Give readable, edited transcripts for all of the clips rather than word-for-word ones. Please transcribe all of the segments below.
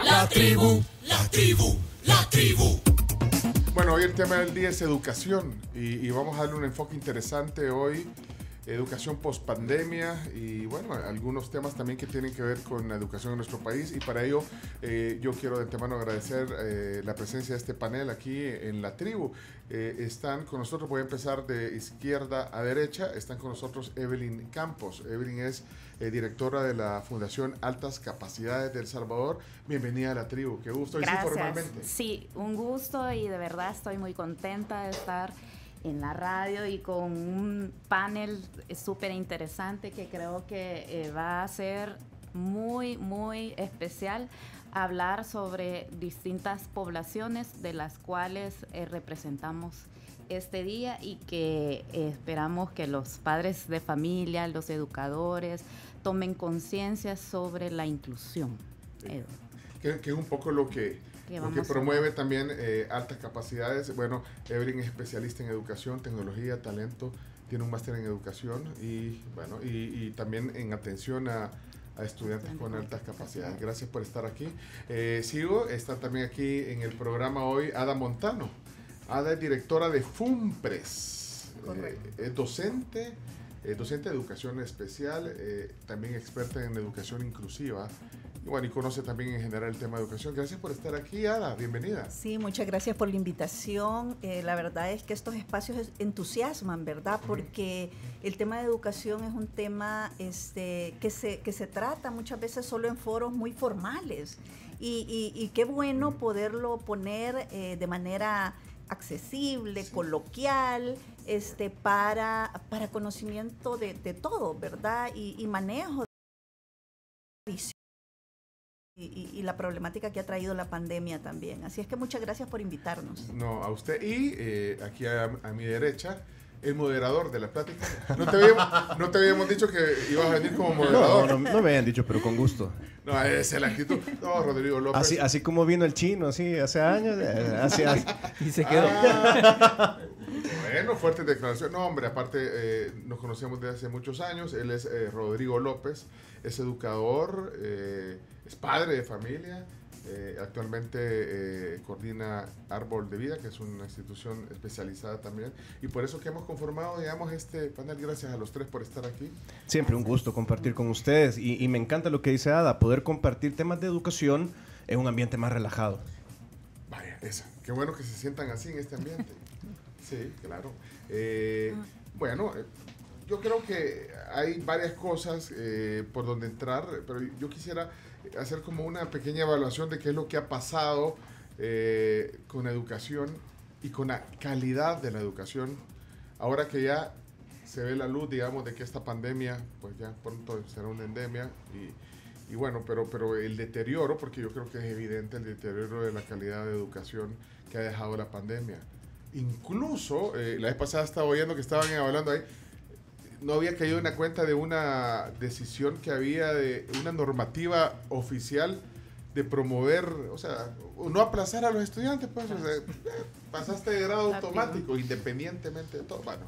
La tribu, la tribu, la tribu. Bueno, hoy el tema del día es educación y vamos a darle un enfoque interesante hoy, educación post-pandemia y bueno, algunos temas también que tienen que ver con la educación en nuestro país y para ello yo quiero de antemano agradecer la presencia de este panel aquí en la tribu. Están con nosotros, voy a empezar de izquierda a derecha, están con nosotros Evelyn Campos. Evelyn es directora de la Fundación Altas Capacidades de El Salvador. Bienvenida a la tribu, qué gusto. Gracias. ¿Y sí, formalmente? Sí, un gusto y de verdad estoy muy contenta de estar en la radio y con un panel súper interesante que creo que va a ser muy, muy especial hablar sobre distintas poblaciones de las cuales representamos este día y que esperamos que los padres de familia, los educadores, tomen conciencia sobre la inclusión. Que es un poco lo que promueve también altas capacidades. Bueno, Evelyn es especialista en educación, tecnología, talento, tiene un máster en educación y bueno y también en atención a estudiantes con altas capacidades. Gracias por estar aquí. Sigo, está también aquí en el programa hoy Ada Montano. Ada es directora de FUNPRES, es docente de educación especial, también experta en educación inclusiva. Bueno, y conoce también en general el tema de educación. Gracias por estar aquí, Ada. Bienvenida. Sí, muchas gracias por la invitación. La verdad es que estos espacios entusiasman, ¿verdad? Porque el tema de educación es un tema que se trata muchas veces solo en foros muy formales. Y qué bueno poderlo poner de manera accesible, sí, coloquial, para conocimiento de todo, ¿verdad? Y manejo de visión. Y la problemática que ha traído la pandemia también. Así es que muchas gracias por invitarnos. No, a usted. Y aquí a mi derecha, el moderador de la plática. No te habíamos dicho que ibas a venir como moderador. No me habían dicho, pero con gusto. No, esa es la actitud. No, Rodrigo López. Así como vino el chino, así, hace años. Y se quedó. Bueno, fuerte declaración. No, hombre, aparte nos conocemos desde hace muchos años. Él es Rodrigo López, es educador, es padre de familia. Actualmente coordina Árbol de Vida, que es una institución especializada también. Y por eso que hemos conformado, digamos, este panel. Gracias a los tres por estar aquí. Siempre un gusto compartir con ustedes. Y me encanta lo que dice Ada, poder compartir temas de educación en un ambiente más relajado. Vaya, eso. Qué bueno que se sientan así en este ambiente. Sí, claro. Bueno, yo creo que hay varias cosas por donde entrar, pero yo quisiera hacer como una pequeña evaluación de qué es lo que ha pasado con la educación y con la calidad de la educación. Ahora que ya se ve la luz, digamos, de que esta pandemia, pues ya pronto será una endemia y bueno, pero el deterioro, porque yo creo que es evidente el deterioro de la calidad de educación que ha dejado la pandemia. Incluso, la vez pasada estaba oyendo que estaban hablando ahí, no había caído en la cuenta de una decisión que había de una normativa oficial de promover, o sea, no aplazar a los estudiantes, pues, o sea, pasaste de grado automático, independientemente de todo. Bueno,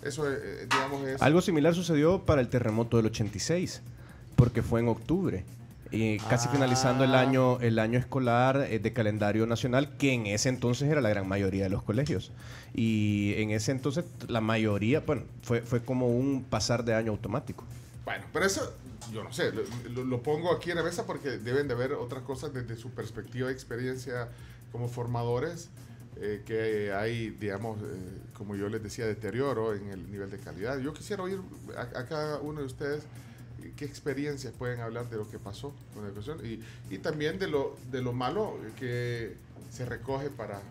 eso, digamos, es... Algo similar sucedió para el terremoto del 86, porque fue en octubre. Casi finalizando el año escolar de calendario nacional, que en ese entonces era la gran mayoría de los colegios. Y en ese entonces la mayoría, bueno, fue como un pasar de año automático. Bueno, pero eso, yo no sé, lo pongo aquí en la mesa porque deben de ver otras cosas desde su perspectiva de experiencia como formadores, que hay, digamos, como yo les decía, deterioro en el nivel de calidad. Yo quisiera oír a cada uno de ustedes qué experiencias pueden hablar de lo que pasó con la educación y también de lo malo que se recoge para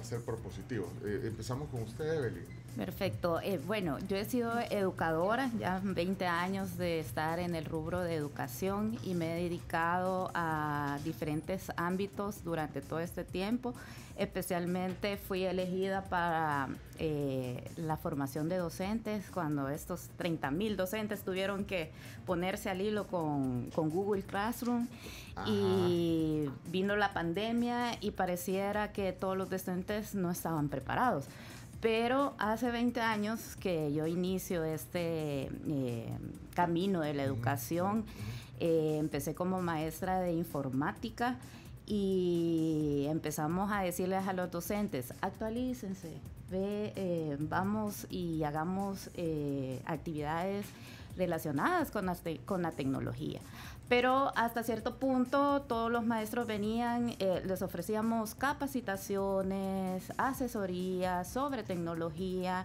ser propositivo. Empezamos con usted, Evelyn. Perfecto. Bueno, yo he sido educadora, ya 20 años de estar en el rubro de educación y me he dedicado a diferentes ámbitos durante todo este tiempo. Especialmente fui elegida para la formación de docentes cuando estos 30,000 docentes tuvieron que ponerse al hilo con Google Classroom. Ajá. Y vino la pandemia y pareciera que todos los docentes no estaban preparados. Pero hace 20 años que yo inicio este camino de la educación Empecé como maestra de informática y empezamos a decirles a los docentes, actualícense, vamos y hagamos actividades relacionadas con la tecnología. Pero hasta cierto punto todos los maestros venían, les ofrecíamos capacitaciones, asesorías sobre tecnología,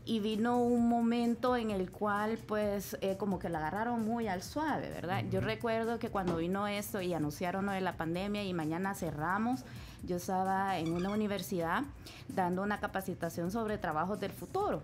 y vino un momento en el cual pues como que la agarraron muy al suave, ¿verdad? Yo recuerdo que cuando vino esto y anunciaron lo de la pandemia y mañana cerramos, yo estaba en una universidad dando una capacitación sobre trabajos del futuro.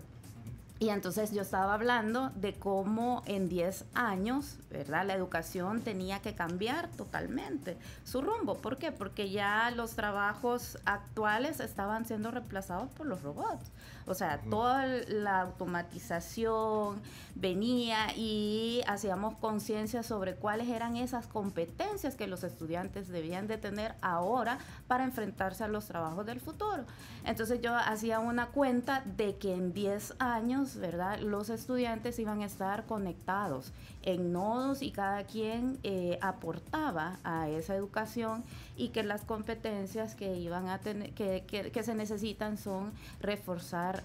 Y entonces yo estaba hablando de cómo en 10 años, ¿verdad?, la educación tenía que cambiar totalmente su rumbo. ¿Por qué? Porque ya los trabajos actuales estaban siendo reemplazados por los robots. O sea, toda la automatización venía y hacíamos conciencia sobre cuáles eran esas competencias que los estudiantes debían de tener ahora para enfrentarse a los trabajos del futuro. Entonces yo hacía una cuenta de que en 10 años, ¿verdad?, los estudiantes iban a estar conectados en nodos y cada quien aportaba a esa educación, y que las competencias que iban a tener, que se necesitan son reforzar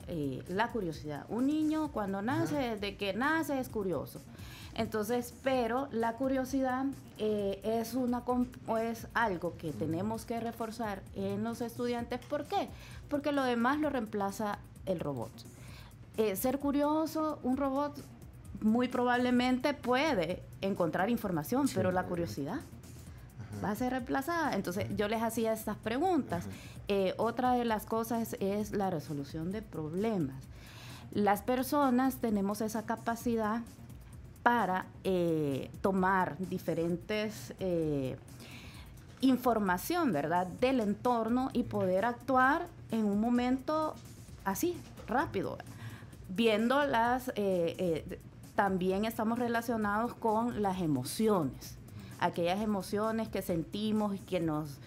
la curiosidad. Un niño cuando nace, desde que nace es curioso. Entonces, pero la curiosidad es algo que tenemos que reforzar en los estudiantes. ¿Por qué? Porque lo demás lo reemplaza el robot. Ser curioso, un robot muy probablemente puede encontrar información, sí, pero la curiosidad va a ser reemplazada. Entonces yo les hacía estas preguntas. Otra de las cosas es la resolución de problemas. Las personas tenemos esa capacidad para tomar diferentes información, ¿verdad?, del entorno y poder actuar en un momento así, rápido. Viendo también estamos relacionados con las emociones, aquellas emociones que sentimos y que nos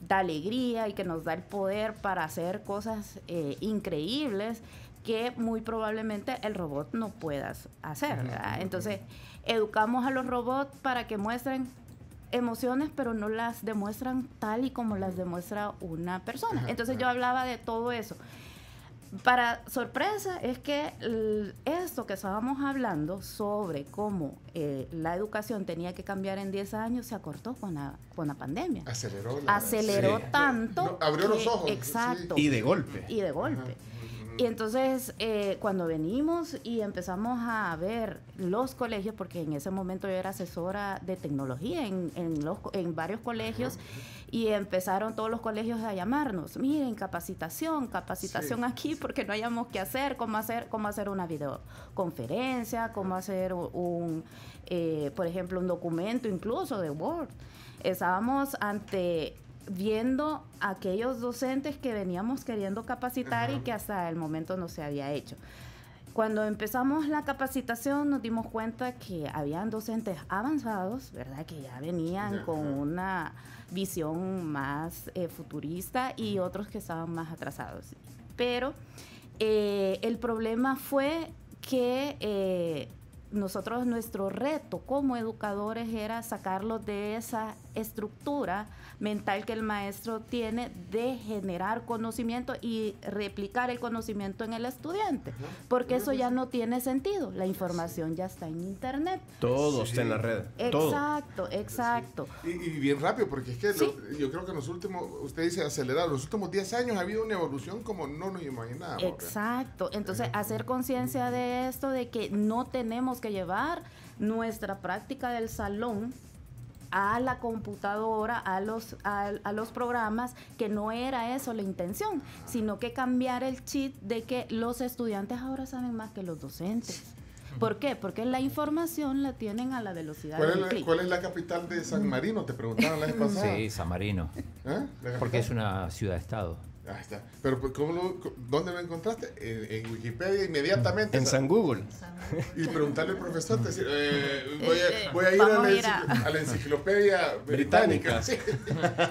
da alegría y que nos da el poder para hacer cosas increíbles que muy probablemente el robot no pueda hacer, ¿verdad? Entonces, educamos a los robots para que muestren emociones, pero no las demuestran tal y como las demuestra una persona. Entonces, yo hablaba de todo eso. Para sorpresa es que esto que estábamos hablando sobre cómo la educación tenía que cambiar en 10 años se acortó con la pandemia. Aceleró tanto. No, abrió los ojos. Exacto. Sí. Y de golpe. Y entonces, cuando venimos y empezamos a ver los colegios, porque en ese momento yo era asesora de tecnología en varios colegios, y empezaron todos los colegios a llamarnos, miren, capacitación aquí, porque no hayamos qué hacer, cómo hacer una videoconferencia, cómo hacer por ejemplo, un documento incluso de Word. Estábamos viendo a aquellos docentes que veníamos queriendo capacitar y que hasta el momento no se había hecho. Cuando empezamos la capacitación nos dimos cuenta que habían docentes avanzados, ¿verdad?, que ya venían con una visión más futurista, y otros que estaban más atrasados. Pero el problema fue que nuestro reto como educadores era sacarlos de esa estructura mental que el maestro tiene de generar conocimiento y replicar el conocimiento en el estudiante, porque eso ya no tiene sentido. La información ya está en internet. Todo está en la red. Exacto. Sí. Y bien rápido, porque es que yo creo que en los últimos, usted dice acelerado, los últimos 10 años ha habido una evolución como no nos imaginábamos. Exacto. Entonces, hacer conciencia de esto, de que no tenemos que llevar nuestra práctica del salón a la computadora, a los programas, que no era eso la intención, sino que cambiar el chip de que los estudiantes ahora saben más que los docentes. ¿Por qué? Porque la información la tienen a la velocidad del clic. ¿Cuál es la capital de San Marino? Te preguntaban la vez pasada. Sí, San Marino. Porque es una ciudad-estado. Ahí está. Pero ¿dónde lo encontraste? En Wikipedia inmediatamente. En San Google. Y preguntarle al profesor, decir, voy a ir a la enciclopedia británica. Sí.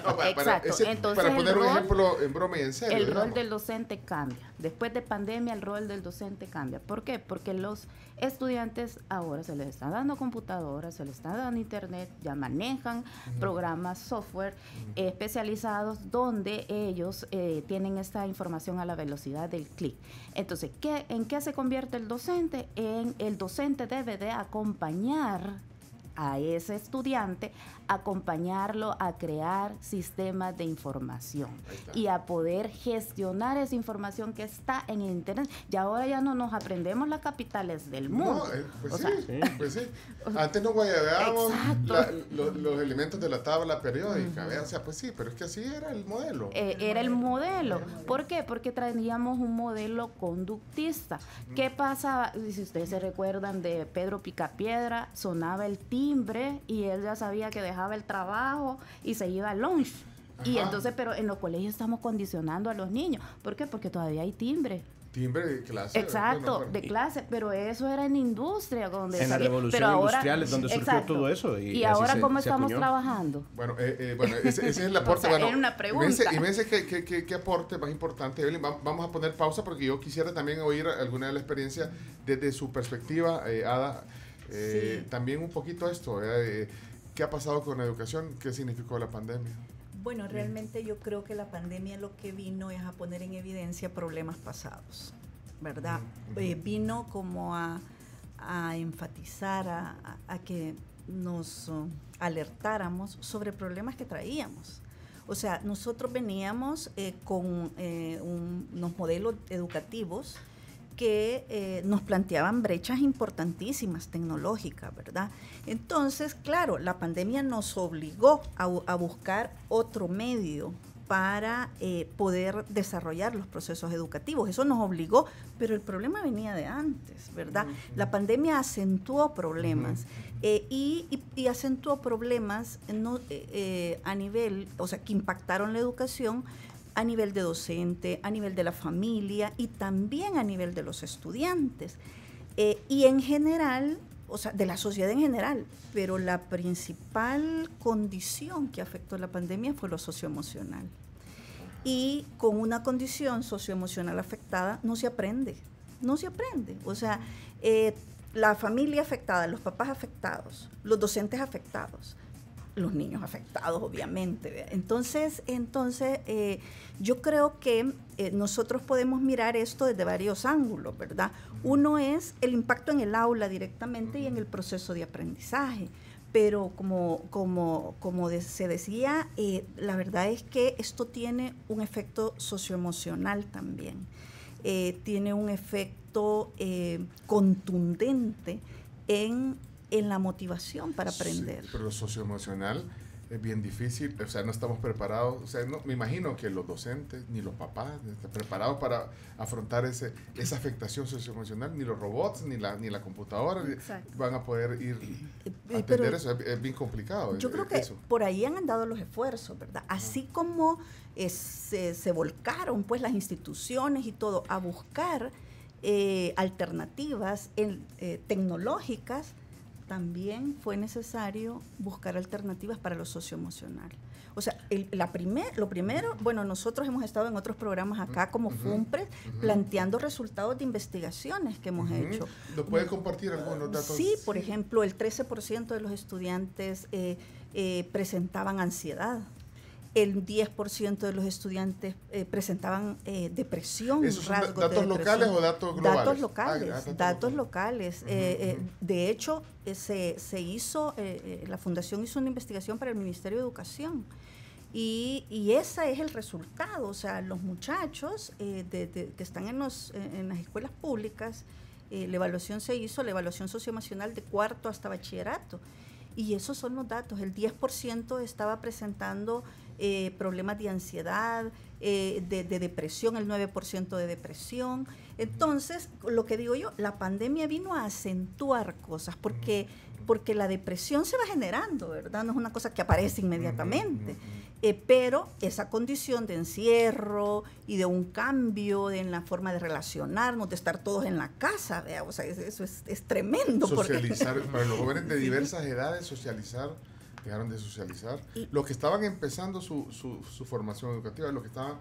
No, Exacto. Entonces, para poner un ejemplo en broma y en serio. El rol del docente cambia. Después de pandemia, el rol del docente cambia. ¿Por qué? Porque los estudiantes ahora se les está dando computadoras, se les está dando internet, ya manejan programas, software especializados donde ellos tienen esta información a la velocidad del clic. Entonces, ¿en qué se convierte el docente? El docente debe de acompañar a ese estudiante, acompañarlo a crear sistemas de información y a poder gestionar esa información que está en el internet. Y ahora ya no nos aprendemos las capitales del mundo. No, pues sí. Antes nos guayabeábamos los elementos de la tabla periódica. O sea, pues sí, pero es que así era el modelo. Era el modelo. ¿Por qué? Porque traíamos un modelo conductista. ¿Qué pasa? Si ustedes se recuerdan de Pedro Picapiedra, sonaba el timbre y él ya sabía que dejaba el trabajo y se iba al lunch. Y entonces, pero en los colegios estamos condicionando a los niños. ¿Por qué? Porque todavía hay timbre. Timbre de clase. Exacto, de clase, pero eso era en industria. Donde en la revolución industrial es donde surgió todo eso. Y ahora, ¿cómo estamos trabajando? Bueno, ese es el aporte. O sea, bueno, era una pregunta. Y me dice qué aporte más importante, Evelyn. Vamos a poner pausa porque yo quisiera también oír alguna de la experiencia desde su perspectiva, Ada. Sí. También un poquito esto, ¿qué ha pasado con la educación? ¿Qué significó la pandemia? Bueno, realmente yo creo que la pandemia lo que vino es a poner en evidencia problemas pasados, ¿verdad? Vino como a enfatizar, a que nos alertáramos sobre problemas que traíamos. O sea, nosotros veníamos con unos modelos educativos que nos planteaban brechas importantísimas tecnológicas, ¿verdad? Entonces, claro, la pandemia nos obligó a buscar otro medio para poder desarrollar los procesos educativos. Eso nos obligó, pero el problema venía de antes, ¿verdad? La pandemia acentuó problemas y acentuó problemas a nivel, o sea, que impactaron la educación a nivel de docente, a nivel de la familia y también a nivel de los estudiantes. Y en general, o sea, de la sociedad en general, pero la principal condición que afectó la pandemia fue lo socioemocional. Y con una condición socioemocional afectada no se aprende. O sea, la familia afectada, los papás afectados, los docentes afectados, los niños afectados, obviamente. Entonces yo creo que nosotros podemos mirar esto desde varios ángulos, ¿verdad? Uno es el impacto en el aula directamente y en el proceso de aprendizaje. Pero como se decía, la verdad es que esto tiene un efecto socioemocional también. Tiene un efecto contundente en la motivación para aprender. Sí, pero lo socioemocional es bien difícil, o sea, no estamos preparados, o sea, no, me imagino que los docentes ni los papás están preparados para afrontar esa afectación socioemocional, ni los robots, ni la computadora van a poder ir a atender eso, es bien complicado. Yo creo que por ahí han andado los esfuerzos, ¿verdad? Así como se volcaron pues las instituciones y todo a buscar alternativas tecnológicas, también fue necesario buscar alternativas para lo socioemocional. O sea, lo primero, bueno, nosotros hemos estado en otros programas acá como FUNPRES planteando resultados de investigaciones que hemos hecho. ¿Nos puede compartir algunos datos? Sí, por ejemplo, el 13% de los estudiantes presentaban ansiedad. El 10% de los estudiantes presentaban depresión. ¿Esos son datos locales o datos globales? Datos locales. De hecho, la Fundación hizo una investigación para el Ministerio de Educación y ese es el resultado. O sea, los muchachos que están en las escuelas públicas, la evaluación se hizo, la evaluación socioemocional de cuarto hasta bachillerato. Y esos son los datos. El 10% estaba presentando problemas de ansiedad, de depresión, el 9% de depresión. Entonces, lo que digo yo, la pandemia vino a acentuar cosas porque la depresión se va generando, ¿verdad? No es una cosa que aparece inmediatamente. Pero esa condición de encierro y de un cambio en la forma de relacionarnos, de estar todos en la casa, ¿vea? O sea, eso es tremendo. Socializar, para los jóvenes de diversas edades, socializar, dejaron de socializar. Los que estaban empezando su formación educativa, los que estaban,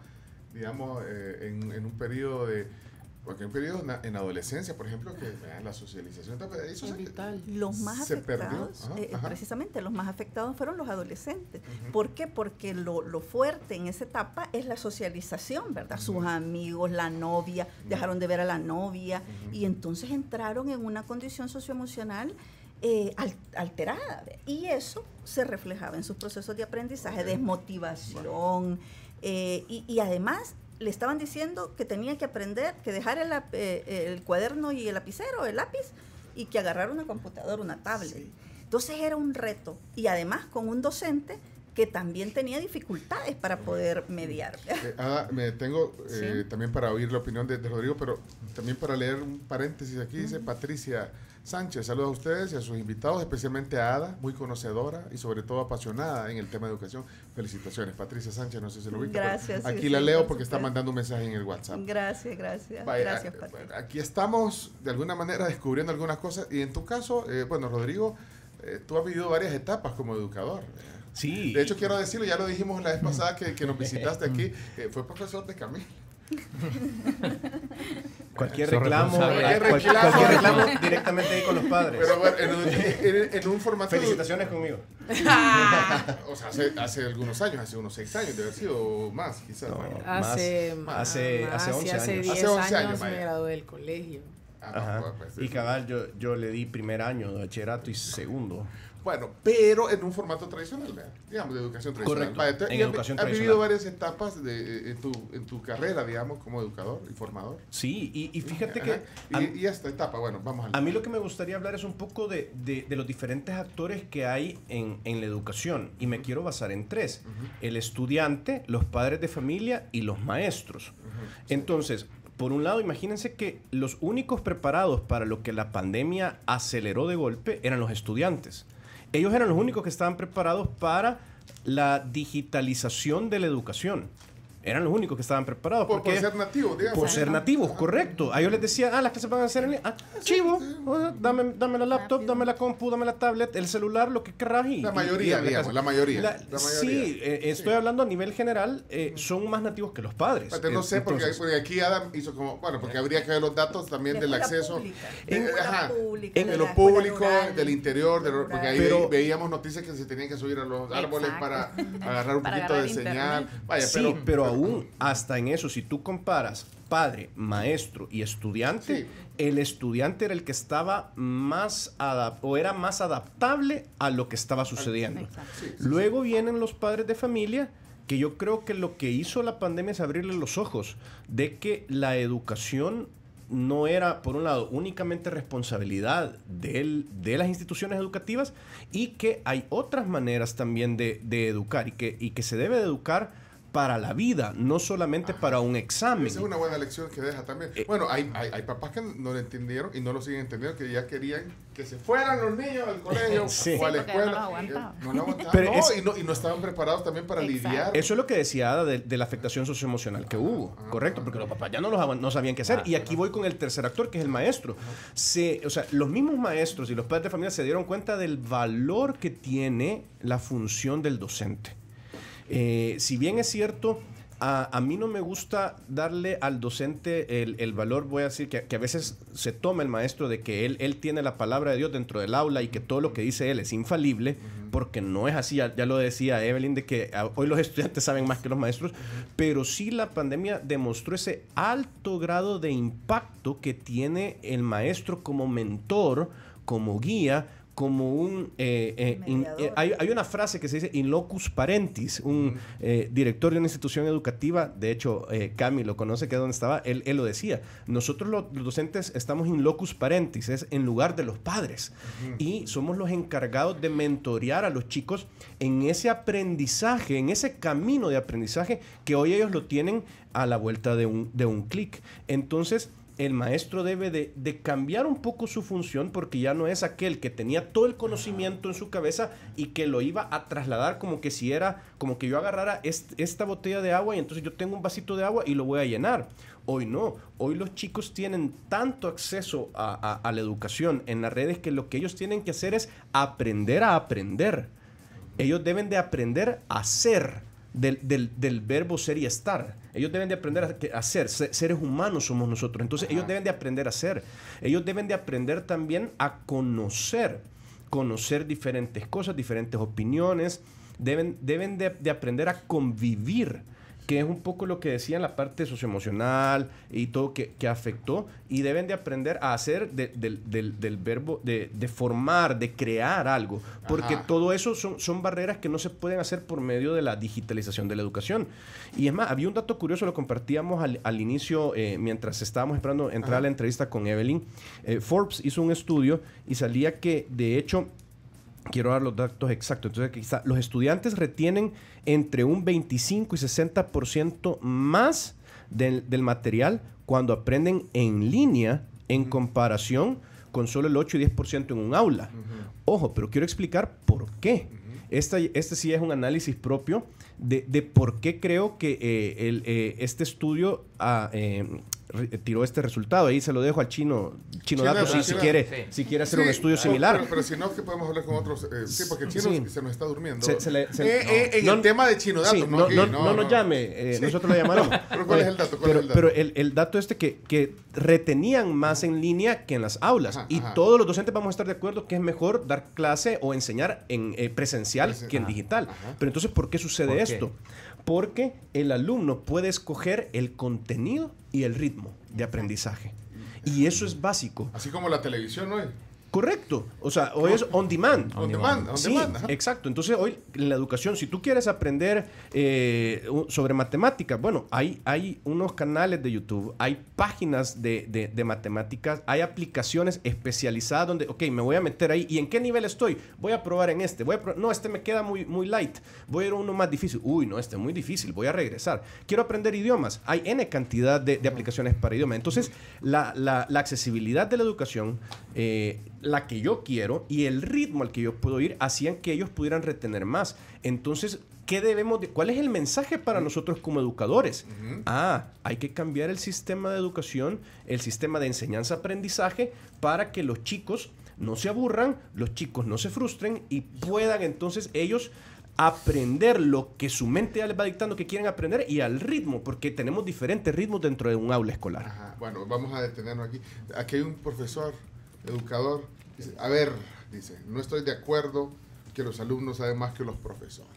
digamos, en un periodo de... Porque hay un periodo en adolescencia, por ejemplo, que la socialización eso es vital. Los más afectados, precisamente los más afectados fueron los adolescentes. ¿Por qué? Porque lo fuerte en esa etapa es la socialización, ¿verdad? Sus amigos, la novia, dejaron de ver a la novia y entonces entraron en una condición socioemocional alterada. Y eso se reflejaba en sus procesos de aprendizaje, desmotivación y además le estaban diciendo que tenía que aprender, que dejar el cuaderno y el lapicero, el lápiz, y que agarrar una computadora, una tablet. Sí. Entonces era un reto. Y además con un docente que también tenía dificultades para poder mediar. Me tengo también para oír la opinión de Rodrigo, pero también para leer un paréntesis aquí, dice Patricia Sánchez, saludos a ustedes y a sus invitados, especialmente a Ada, muy conocedora y sobre todo apasionada en el tema de educación. Felicitaciones, Patricia Sánchez, no sé si lo ubica. Gracias. Aquí la leo porque está mandando un mensaje en el WhatsApp. Gracias. Vaya, gracias, Patricia. Aquí estamos de alguna manera descubriendo algunas cosas y en tu caso, bueno, Rodrigo, tú has vivido varias etapas como educador. Sí. De hecho, quiero decirlo, ya lo dijimos la vez pasada que nos visitaste aquí, fue profesor de Camila. Cualquier reclamo directamente ahí con los padres. Pero bueno, en un formato... Felicitaciones conmigo. O sea, hace algunos años, hace unos 6 años, debe haber sido más, quizás. No, hace 11 años. Hace 10 años me gradué del colegio. Y cabal, yo le di primer año de bachillerato y segundo. Bueno, pero en un formato tradicional, ¿verdad? Digamos, de educación tradicional. Correcto, en educación has tradicional. vivido varias etapas en tu carrera, digamos, como educador y formador. Sí, y fíjate que... Y esta etapa, bueno, vamos a... A mí lo que me gustaría hablar es un poco de los diferentes actores que hay en la educación, y me quiero basar en 3. El estudiante, los padres de familia y los maestros. Entonces... Por un lado, imagínense que los únicos preparados para lo que la pandemia aceleró de golpe eran los estudiantes. Ellos eran los únicos que estaban preparados para la digitalización de la educación. Eran los únicos que estaban preparados. Por ser nativos, digamos. Por ser nativos, correcto. A ellos les decía, las clases van a ser en línea. Chivo, dame la laptop, dame la compu, dame la tablet, el celular, lo que querrás. La mayoría, digamos, la mayoría. Sí, estoy hablando a nivel general, son más nativos que los padres. No sé, porque aquí Adam hizo como, bueno, porque habría que ver los datos también del acceso. En lo público, del interior, porque ahí veíamos noticias que se tenían que subir a los árboles para agarrar un poquito de señal. Vaya, sí, pero aún hasta en eso, si tú comparas padre, maestro y estudiante, el estudiante era el que estaba más era más adaptable a lo que estaba sucediendo. Luego vienen los padres de familia, que yo creo que lo que hizo la pandemia es abrirle los ojos de que la educación no era, por un lado, únicamente responsabilidad de las instituciones educativas, y que hay otras maneras también de educar, y que se debe de educar para la vida, no solamente para un examen. Esa es una buena lección que deja también. Bueno, hay papás que no lo entendieron y no lo siguen entendiendo, que ya querían que se fueran los niños al colegio o a la escuela. No lo aguantaban. Y no estaban preparados también para lidiar. Eso es lo que decía Ada de la afectación socioemocional que hubo, correcto, porque los papás ya no sabían qué hacer. Y aquí voy con el tercer actor, que es el maestro. O sea, los mismos maestros y los padres de familia se dieron cuenta del valor que tiene la función del docente. Si bien es cierto, a mí no me gusta darle al docente el valor, voy a decir que a veces se toma el maestro de que él tiene la palabra de Dios dentro del aula y que todo lo que dice él es infalible, porque no es así. Ya lo decía Evelyn, de que hoy los estudiantes saben más que los maestros, pero sí la pandemia demostró ese alto grado de impacto que tiene el maestro como mentor, como guía, como un... hay una frase que se dice in locus parentis, un director de una institución educativa, de hecho Cami lo conoce, que es donde estaba, él lo decía, nosotros los docentes estamos in locus parentis, es en lugar de los padres, y somos los encargados de mentorear a los chicos en ese aprendizaje, en ese camino de aprendizaje que hoy ellos lo tienen a la vuelta de un clic. Entonces, el maestro debe de cambiar un poco su función, porque ya no es aquel que tenía todo el conocimiento en su cabeza y que lo iba a trasladar como que si era, como que yo agarrara esta botella de agua y entonces yo tengo un vasito de agua y lo voy a llenar. Hoy no, hoy los chicos tienen tanto acceso a la educación en las redes que lo que ellos tienen que hacer es aprender a aprender. Ellos deben de aprender a ser, del verbo ser y estar. Ellos deben de aprender a ser. Seres humanos somos nosotros. Entonces ellos deben de aprender a ser. Ellos deben de aprender también a conocer diferentes cosas, diferentes opiniones. Deben de aprender a convivir, que es un poco lo que decía en la parte socioemocional y todo que afectó, y deben de aprender a hacer del verbo de formar, de crear algo, porque todo eso son barreras que no se pueden hacer por medio de la digitalización de la educación. Y es más, había un dato curioso, lo compartíamos al inicio, mientras estábamos esperando entrar a la entrevista con Evelyn. Forbes hizo un estudio y salía que, de hecho, quiero dar los datos exactos. Entonces, quizá los estudiantes retienen entre un 25 y 60% más del material cuando aprenden en línea en comparación con solo el 8 y 10% en un aula. Ojo, pero quiero explicar por qué. Este sí es un análisis propio de por qué creo que este estudio tiró este resultado. Ahí se lo dejo al Chino Datos si quiere hacer un estudio similar. Pero si no, que podemos hablar con otros. Sí, porque el Chino se nos está durmiendo. En el tema de Chino Datos. No nos llame. Nosotros lo llamaremos. Pero ¿cuál es el dato? Pero el dato que retenían más en línea que en las aulas. Y todos los docentes vamos a estar de acuerdo que es mejor dar clase o enseñar en presencial que en digital. Pero entonces, ¿por qué sucede esto? Porque el alumno puede escoger el contenido y el ritmo de aprendizaje. Y eso es básico. Así como la televisión hoy. Correcto. O sea, hoy es on demand. Sí, exacto. Entonces, hoy en la educación, si tú quieres aprender sobre matemáticas, bueno, hay unos canales de YouTube, hay páginas de matemáticas, hay aplicaciones especializadas donde, ok, me voy a meter ahí. ¿Y en qué nivel estoy? Voy a probar en este. No, este me queda muy light. Voy a ir a uno más difícil. Uy, no, este es muy difícil. Voy a regresar. Quiero aprender idiomas. Hay N cantidad de aplicaciones para idiomas. Entonces, la accesibilidad de la educación, la que yo quiero y el ritmo al que yo puedo ir, hacían que ellos pudieran retener más. Entonces, ¿cuál es el mensaje para nosotros como educadores? Hay que cambiar el sistema de educación, el sistema de enseñanza-aprendizaje, para que los chicos no se aburran, los chicos no se frustren y puedan entonces ellos aprender lo que su mente ya les va dictando que quieren aprender, y al ritmo, porque tenemos diferentes ritmos dentro de un aula escolar. Bueno, vamos a detenernos aquí. Aquí hay un profesor, educador, dice, dice, no estoy de acuerdo que los alumnos saben más que los profesores.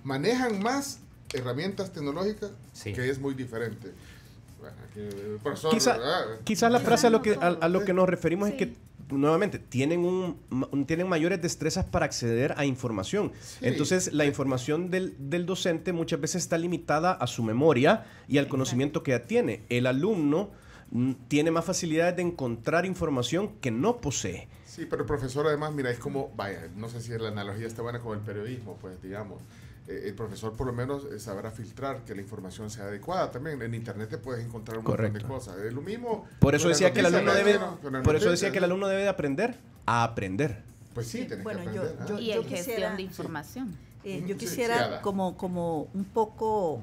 Manejan más herramientas tecnológicas, que es muy diferente. Bueno, aquí el profesor, quizás la frase a lo que nos referimos es que, nuevamente, tienen mayores destrezas para acceder a información. Entonces, la información del docente muchas veces está limitada a su memoria y al conocimiento que ya tiene. El alumno tiene más facilidades de encontrar información que no posee. Sí, pero el profesor además, mira, es como, no sé si la analogía está buena con el periodismo, pues digamos, el profesor por lo menos sabrá filtrar que la información sea adecuada. También en internet te puedes encontrar un montón de cosas. Es lo mismo. Por eso decía que el alumno debe de aprender a aprender. Pues sí, tenés que aprender. Yo gestión de información. Yo quisiera como un poco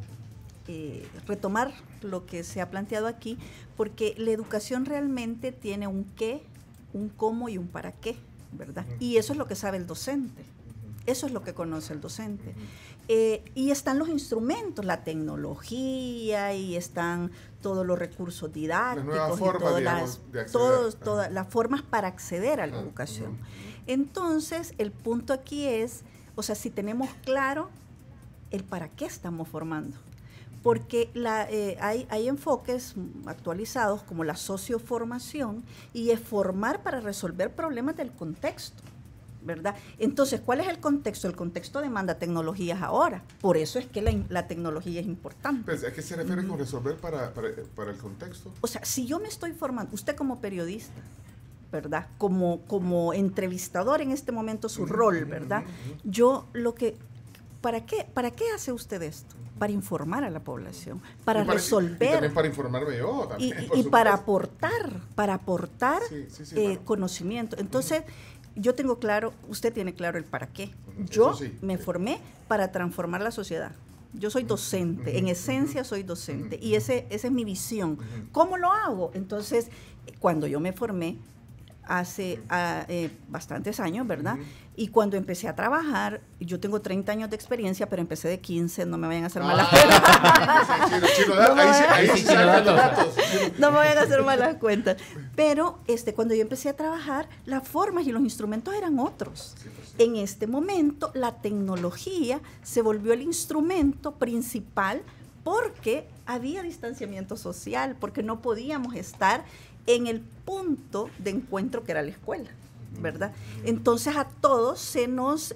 retomar lo que se ha planteado aquí, porque la educación realmente tiene un qué, un cómo y un para qué, ¿verdad? Y eso es lo que sabe el docente. Eso es lo que conoce el docente. Y están los instrumentos, la tecnología, y están todos los recursos didácticos, todas las formas para acceder a la educación. Entonces, el punto aquí es, o sea, si tenemos claro el para qué estamos formando. Porque hay enfoques actualizados como la socioformación, y es formar para resolver problemas del contexto, ¿verdad? Entonces, ¿cuál es el contexto? El contexto demanda tecnologías ahora. Por eso es que la tecnología es importante. Pues, ¿a qué se refiere con resolver para el contexto? O sea, si yo me estoy formando, usted como periodista, ¿verdad? Como entrevistador en este momento, su rol, ¿verdad? Yo lo que ¿para qué hace usted esto? Para informar a la población, para Y resolver. Y también para informarme yo. También, Y para aportar bueno. conocimiento. Entonces, yo tengo claro, usted tiene claro el para qué. Eso Yo sí, me sí. formé para transformar la sociedad. Yo soy docente, en esencia soy docente, y esa es mi visión. ¿Cómo lo hago? Entonces, cuando yo me formé, hace bastantes años, ¿verdad? Y cuando empecé a trabajar, yo tengo 30 años de experiencia, pero empecé de 15, no me vayan a hacer malas cuentas. Ahí sí sacan los datos. No me vayan a hacer malas cuentas. Pero cuando yo empecé a trabajar, las formas y los instrumentos eran otros. Sí, pues sí. En este momento, la tecnología se volvió el instrumento principal porque había distanciamiento social, porque no podíamos estar en el punto de encuentro que era la escuela, ¿verdad? Entonces a todos se nos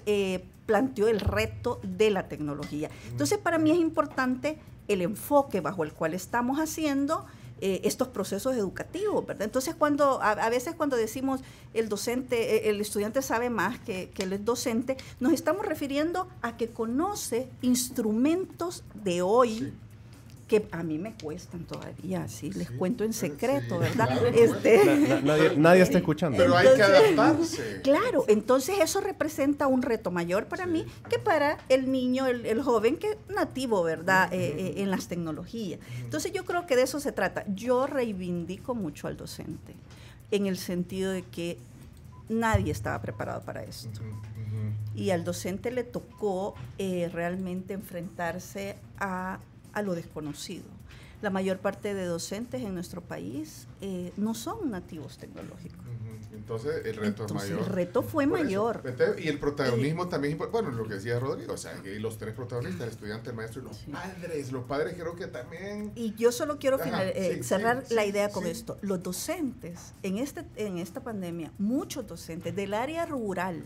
planteó el reto de la tecnología. Entonces para mí es importante el enfoque bajo el cual estamos haciendo estos procesos educativos, ¿verdad? Entonces a veces cuando decimos el docente, el estudiante sabe más que el docente, nos estamos refiriendo a que conoce instrumentos de hoy. Sí. Que a mí me cuestan todavía, sí, les cuento en secreto, Sí, ¿verdad? claro, Nadie está escuchando. Pero hay que adaptarse. Claro, entonces eso representa un reto mayor para mí que para el niño, el joven que es nativo, ¿verdad? En las tecnologías. Entonces yo creo que de eso se trata. Yo reivindico mucho al docente en el sentido de que nadie estaba preparado para esto. Y al docente le tocó realmente enfrentarse a lo desconocido. La mayor parte de docentes en nuestro país no son nativos tecnológicos. Entonces el reto es mayor. El reto fue Por mayor. eso. Y el protagonismo también es importante. Bueno, lo que decía Rodrigo, o sea, que los tres protagonistas, el estudiante, el maestro y los padres. Los padres creo que también... Y yo solo quiero cerrar la idea con sí. esto. Los docentes, en esta pandemia, muchos docentes del área rural,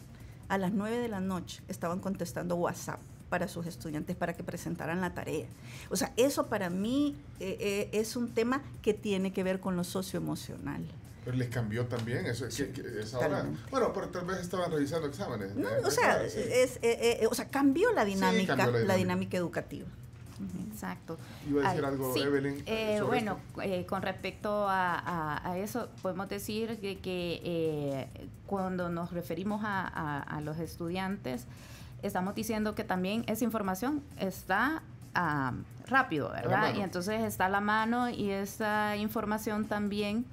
a las 9 de la noche, estaban contestando WhatsApp para sus estudiantes para que presentaran la tarea. O sea, eso para mí es un tema que tiene que ver con lo socioemocional. Pero les cambió también eso. Sí, Esa hora. Bueno, pero tal vez estaban revisando exámenes. No, Sí. o sea, cambió la dinámica, cambió la la dinámica educativa. Exacto. Iba a decir algo, sí. Evelyn. sobre Bueno, esto. con respecto a eso, podemos decir que cuando nos referimos a los estudiantes, estamos diciendo que también esa información está rápido, ¿verdad? Y entonces está a la mano y esa información también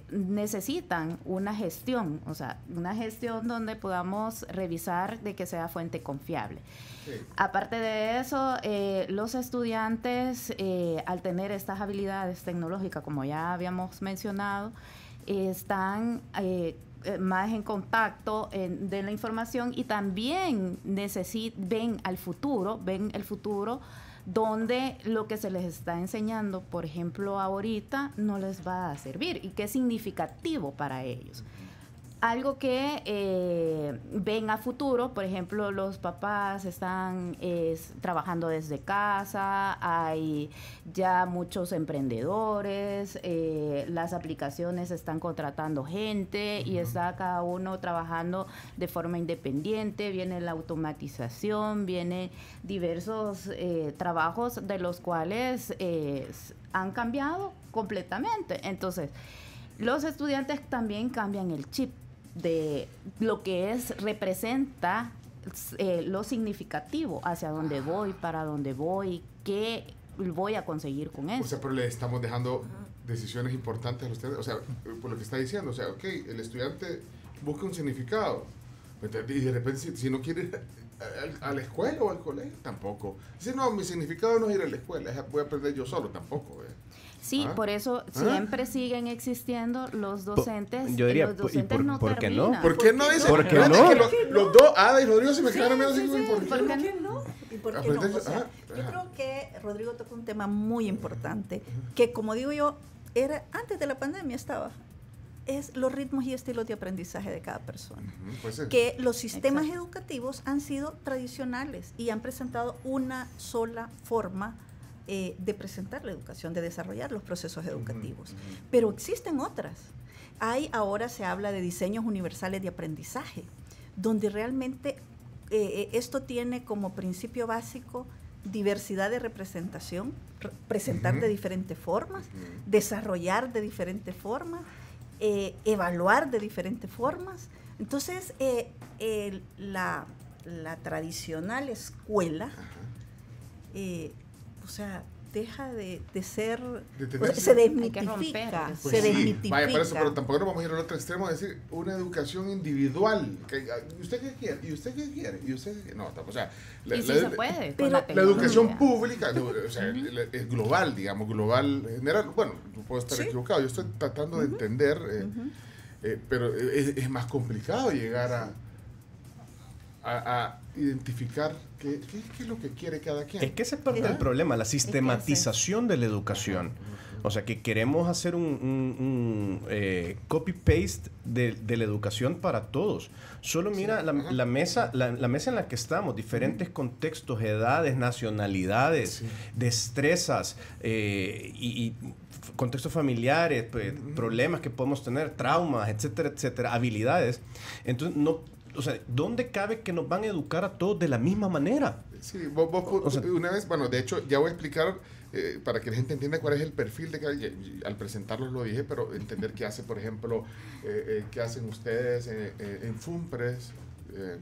necesitan una gestión, o sea, una gestión donde podamos revisar de que sea fuente confiable. Sí. Aparte de eso, los estudiantes, al tener estas habilidades tecnológicas, como ya habíamos mencionado, están más en contacto de la información y también ven el futuro donde lo que se les está enseñando, por ejemplo, ahorita, no les va a servir y que es significativo para ellos. Algo que ven a futuro, por ejemplo, los papás están trabajando desde casa, hay ya muchos emprendedores, las aplicaciones están contratando gente y está cada uno trabajando de forma independiente, viene la automatización, vienen diversos trabajos de los cuales han cambiado completamente. Entonces, los estudiantes también cambian el chip de lo que representa lo significativo, hacia dónde voy, para dónde voy, qué voy a conseguir con eso. O sea, pero le estamos dejando decisiones importantes a los estudiantes. O sea, por lo que está diciendo, o sea, ok, el estudiante busca un significado. Y de repente, si no quiere ir a la escuela o al colegio, tampoco. Dice, no, mi significado no es ir a la escuela, voy a aprender yo solo, tampoco. Sí, por eso siempre siguen existiendo los docentes. Yo diría, los docentes no ¿por qué no? terminan. ¿Por qué no? Dice, ¿Por qué fíjate no? que los dos, Ada y Rodrigo, se me quedaron mirando así, sí, ¿por ¿por qué qué no? no? ¿Y por qué no? Aprender- O sea, yo creo que Rodrigo tocó un tema muy importante, que como digo yo, era antes de la pandemia estaba, es los ritmos y estilos de aprendizaje de cada persona. Pues, Que los sistemas educativos han sido tradicionales y han presentado una sola forma de presentar la educación, de desarrollar los procesos educativos. Pero existen otras. Ahora se habla de diseños universales de aprendizaje, donde realmente esto tiene como principio básico diversidad de representación, presentar de diferentes formas, desarrollar de diferentes formas, evaluar de diferentes formas. Entonces, la tradicional escuela, o sea, deja de ser, se desmitifica, pues se sí, desmitifica. Vaya, por eso, pero tampoco nos vamos a ir al otro extremo, es decir, una educación individual. ¿Y usted qué quiere? ¿Y usted qué quiere? ¿Y usted qué? No, o sea, se puede. Pero la educación pública, o sea, es global, digamos, global, general. Bueno, puedo estar equivocado, yo estoy tratando de entender, pero es más complicado llegar a identificar qué es lo que quiere cada quien. Es que ese es parte del problema, la sistematización de la educación. O sea, que queremos hacer un copy-paste de la educación para todos. Solo mira la mesa en la que estamos, diferentes contextos, edades, nacionalidades, destrezas y contextos familiares, problemas que podemos tener, traumas, etcétera, etcétera, habilidades. Entonces, o sea, ¿dónde cabe que nos van a educar a todos de la misma manera? Sí, vos una vez, bueno, de hecho, ya voy a explicar para que la gente entienda cuál es el perfil de cada... Al presentarlos lo dije, pero entender qué hace, por ejemplo, qué hacen ustedes en FUMPRES.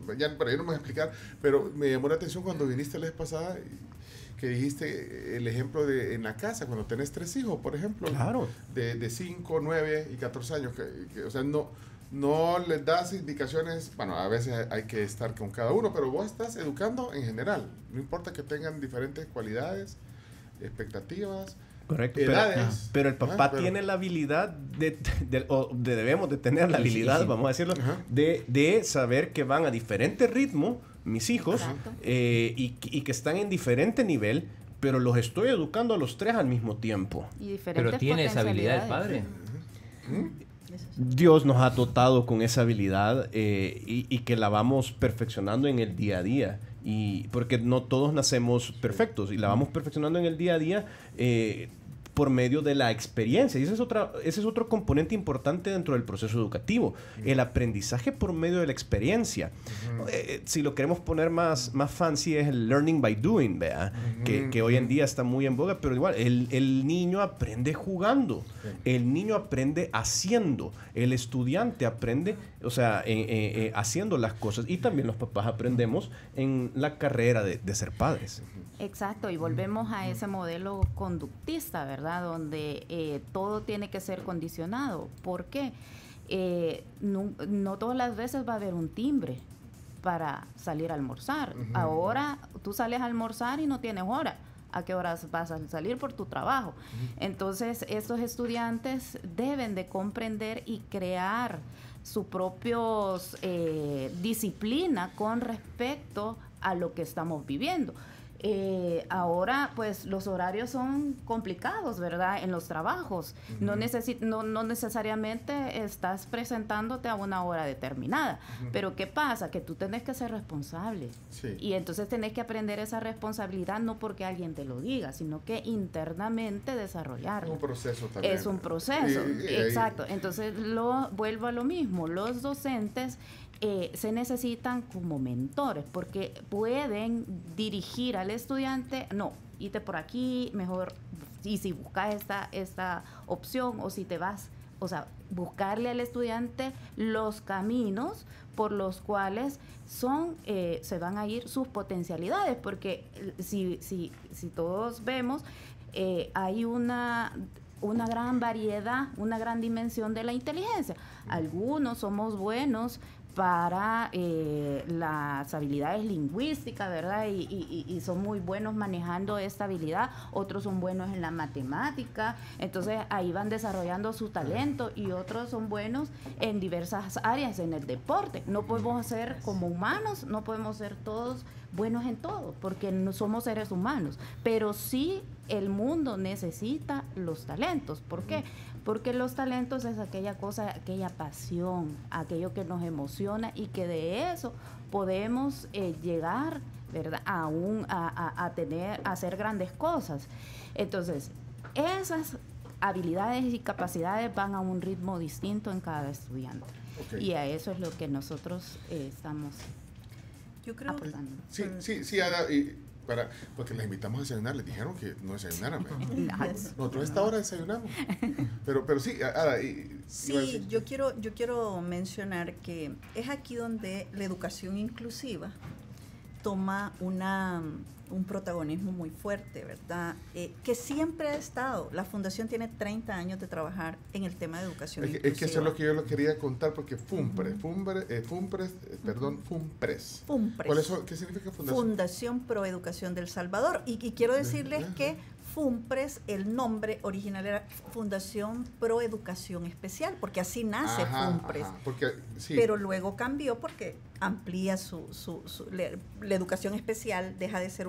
Pero yo no me voy a explicar, pero me llamó la atención cuando viniste la vez pasada que dijiste el ejemplo de en la casa, cuando tenés 3 hijos, por ejemplo, claro, de 5, 9 y 14 años, o sea, no les das indicaciones, bueno, a veces hay que estar con cada uno, pero vos estás educando en general, no importa que tengan diferentes cualidades, expectativas, correcto, edades. Pero el papá tiene la habilidad debemos de tener la habilidad, vamos a decirlo, de saber que van a diferente ritmo mis hijos y que están en diferente nivel, pero los estoy educando a los 3 al mismo tiempo. Pero tiene esa habilidad el padre. Dios nos ha dotado con esa habilidad y que la vamos perfeccionando en el día a día. Y porque no todos nacemos perfectos y la vamos perfeccionando en el día a día por medio de la experiencia. Y ese es otro componente importante dentro del proceso educativo. El aprendizaje por medio de la experiencia. Si lo queremos poner más fancy, es el learning by doing, ¿verdad? Que hoy en día está muy en boga, pero igual, el niño aprende jugando. El niño aprende haciendo. El estudiante aprende, o sea, haciendo las cosas. Y también los papás aprendemos en la carrera de ser padres. Exacto, y volvemos a ese modelo conductista, ¿verdad? Donde todo tiene que ser condicionado. ¿Por qué? No todas las veces va a haber un timbre para salir a almorzar. Ahora tú sales a almorzar y no tienes hora. ¿A qué horas vas a salir por tu trabajo? Entonces, estos estudiantes deben de comprender y crear su propia disciplina con respecto a lo que estamos viviendo. Ahora, pues, los horarios son complicados, ¿verdad? En los trabajos. No necesariamente estás presentándote a una hora determinada. Pero, ¿qué pasa? Que tú tenés que ser responsable. Sí. Y entonces tenés que aprender esa responsabilidad no porque alguien te lo diga, sino que internamente desarrollarla. Es un proceso también. Es un proceso, exacto. Entonces, vuelvo a lo mismo. Los docentes se necesitan como mentores porque pueden dirigir al estudiante, no, irte por aquí, mejor, y si buscas esta opción o si te vas, o sea, buscarle al estudiante los caminos por los cuales se van a ir sus potencialidades, porque si todos vemos, hay una gran variedad, una gran dimensión de la inteligencia. Algunos somos buenos para las habilidades lingüísticas, ¿verdad? Y son muy buenos manejando esta habilidad. Otros son buenos en la matemática. Entonces, ahí van desarrollando su talento. Y otros son buenos en diversas áreas, en el deporte. No podemos ser, como humanos, no podemos ser todos buenos en todo, porque no somos seres humanos. Pero sí, el mundo necesita los talentos. ¿Por qué? Porque los talentos es aquella cosa, aquella pasión, aquello que nos emociona y que de eso podemos llegar, ¿verdad? A hacer grandes cosas. Entonces, esas habilidades y capacidades van a un ritmo distinto en cada estudiante. Y a eso es lo que nosotros estamos Yo creo que sí, Ada, porque les invitamos a desayunar, les dijeron que no desayunaran. Nosotros a esta hora desayunamos. Pero sí, Ada. Sí, yo quiero mencionar que es aquí donde la educación inclusiva toma un protagonismo muy fuerte, ¿verdad? Que siempre ha estado. La Fundación tiene 30 años de trabajar en el tema de educación inclusiva. Es que eso es lo que yo lo quería contar, porque FUMPRES. ¿Qué significa Fundación? Fundación Pro Educación del Salvador. Y quiero decirles que FUMPRES, el nombre original era Fundación Pro Educación Especial, porque así nace FUMPRES. Pero luego cambió porque amplía la educación especial, deja de ser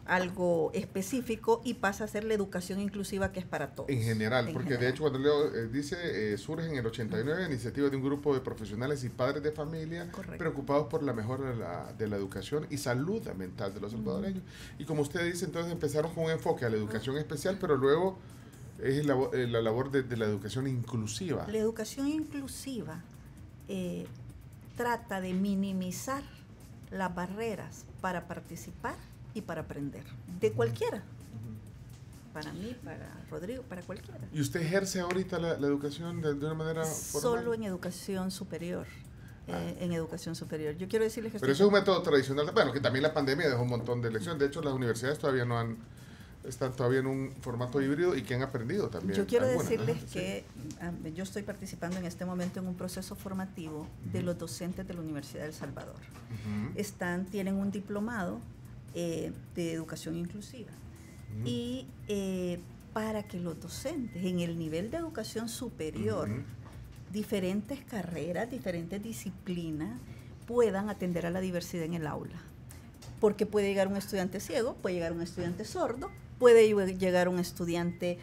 algo específico y pasa a ser la educación inclusiva, que es para todos. En general, de hecho cuando leo, dice, surge en el 89 a iniciativa de un grupo de profesionales y padres de familia preocupados por la mejora de la educación y salud mental de los salvadoreños. Y como usted dice, entonces empezaron con un enfoque a la educación especial, pero luego es la labor de la educación inclusiva. La educación inclusiva trata de minimizar las barreras para participar y para aprender, de cualquiera. Para mí, para Rodrigo, para cualquiera. ¿Y usted ejerce ahorita la educación de una manera formal? Solo en educación superior. En educación superior. Yo quiero decirles que... Pero eso es un método tradicional. Bueno, que también la pandemia dejó un montón de lecciones. De hecho, las universidades todavía están todavía en un formato híbrido y que han aprendido también. Yo quiero decirles que yo estoy participando en este momento en un proceso formativo de los docentes de la Universidad de El Salvador. Tienen un diplomado de educación inclusiva y para que los docentes en el nivel de educación superior, diferentes carreras, diferentes disciplinas, puedan atender a la diversidad en el aula, porque puede llegar un estudiante ciego, puede llegar un estudiante sordo, puede llegar un estudiante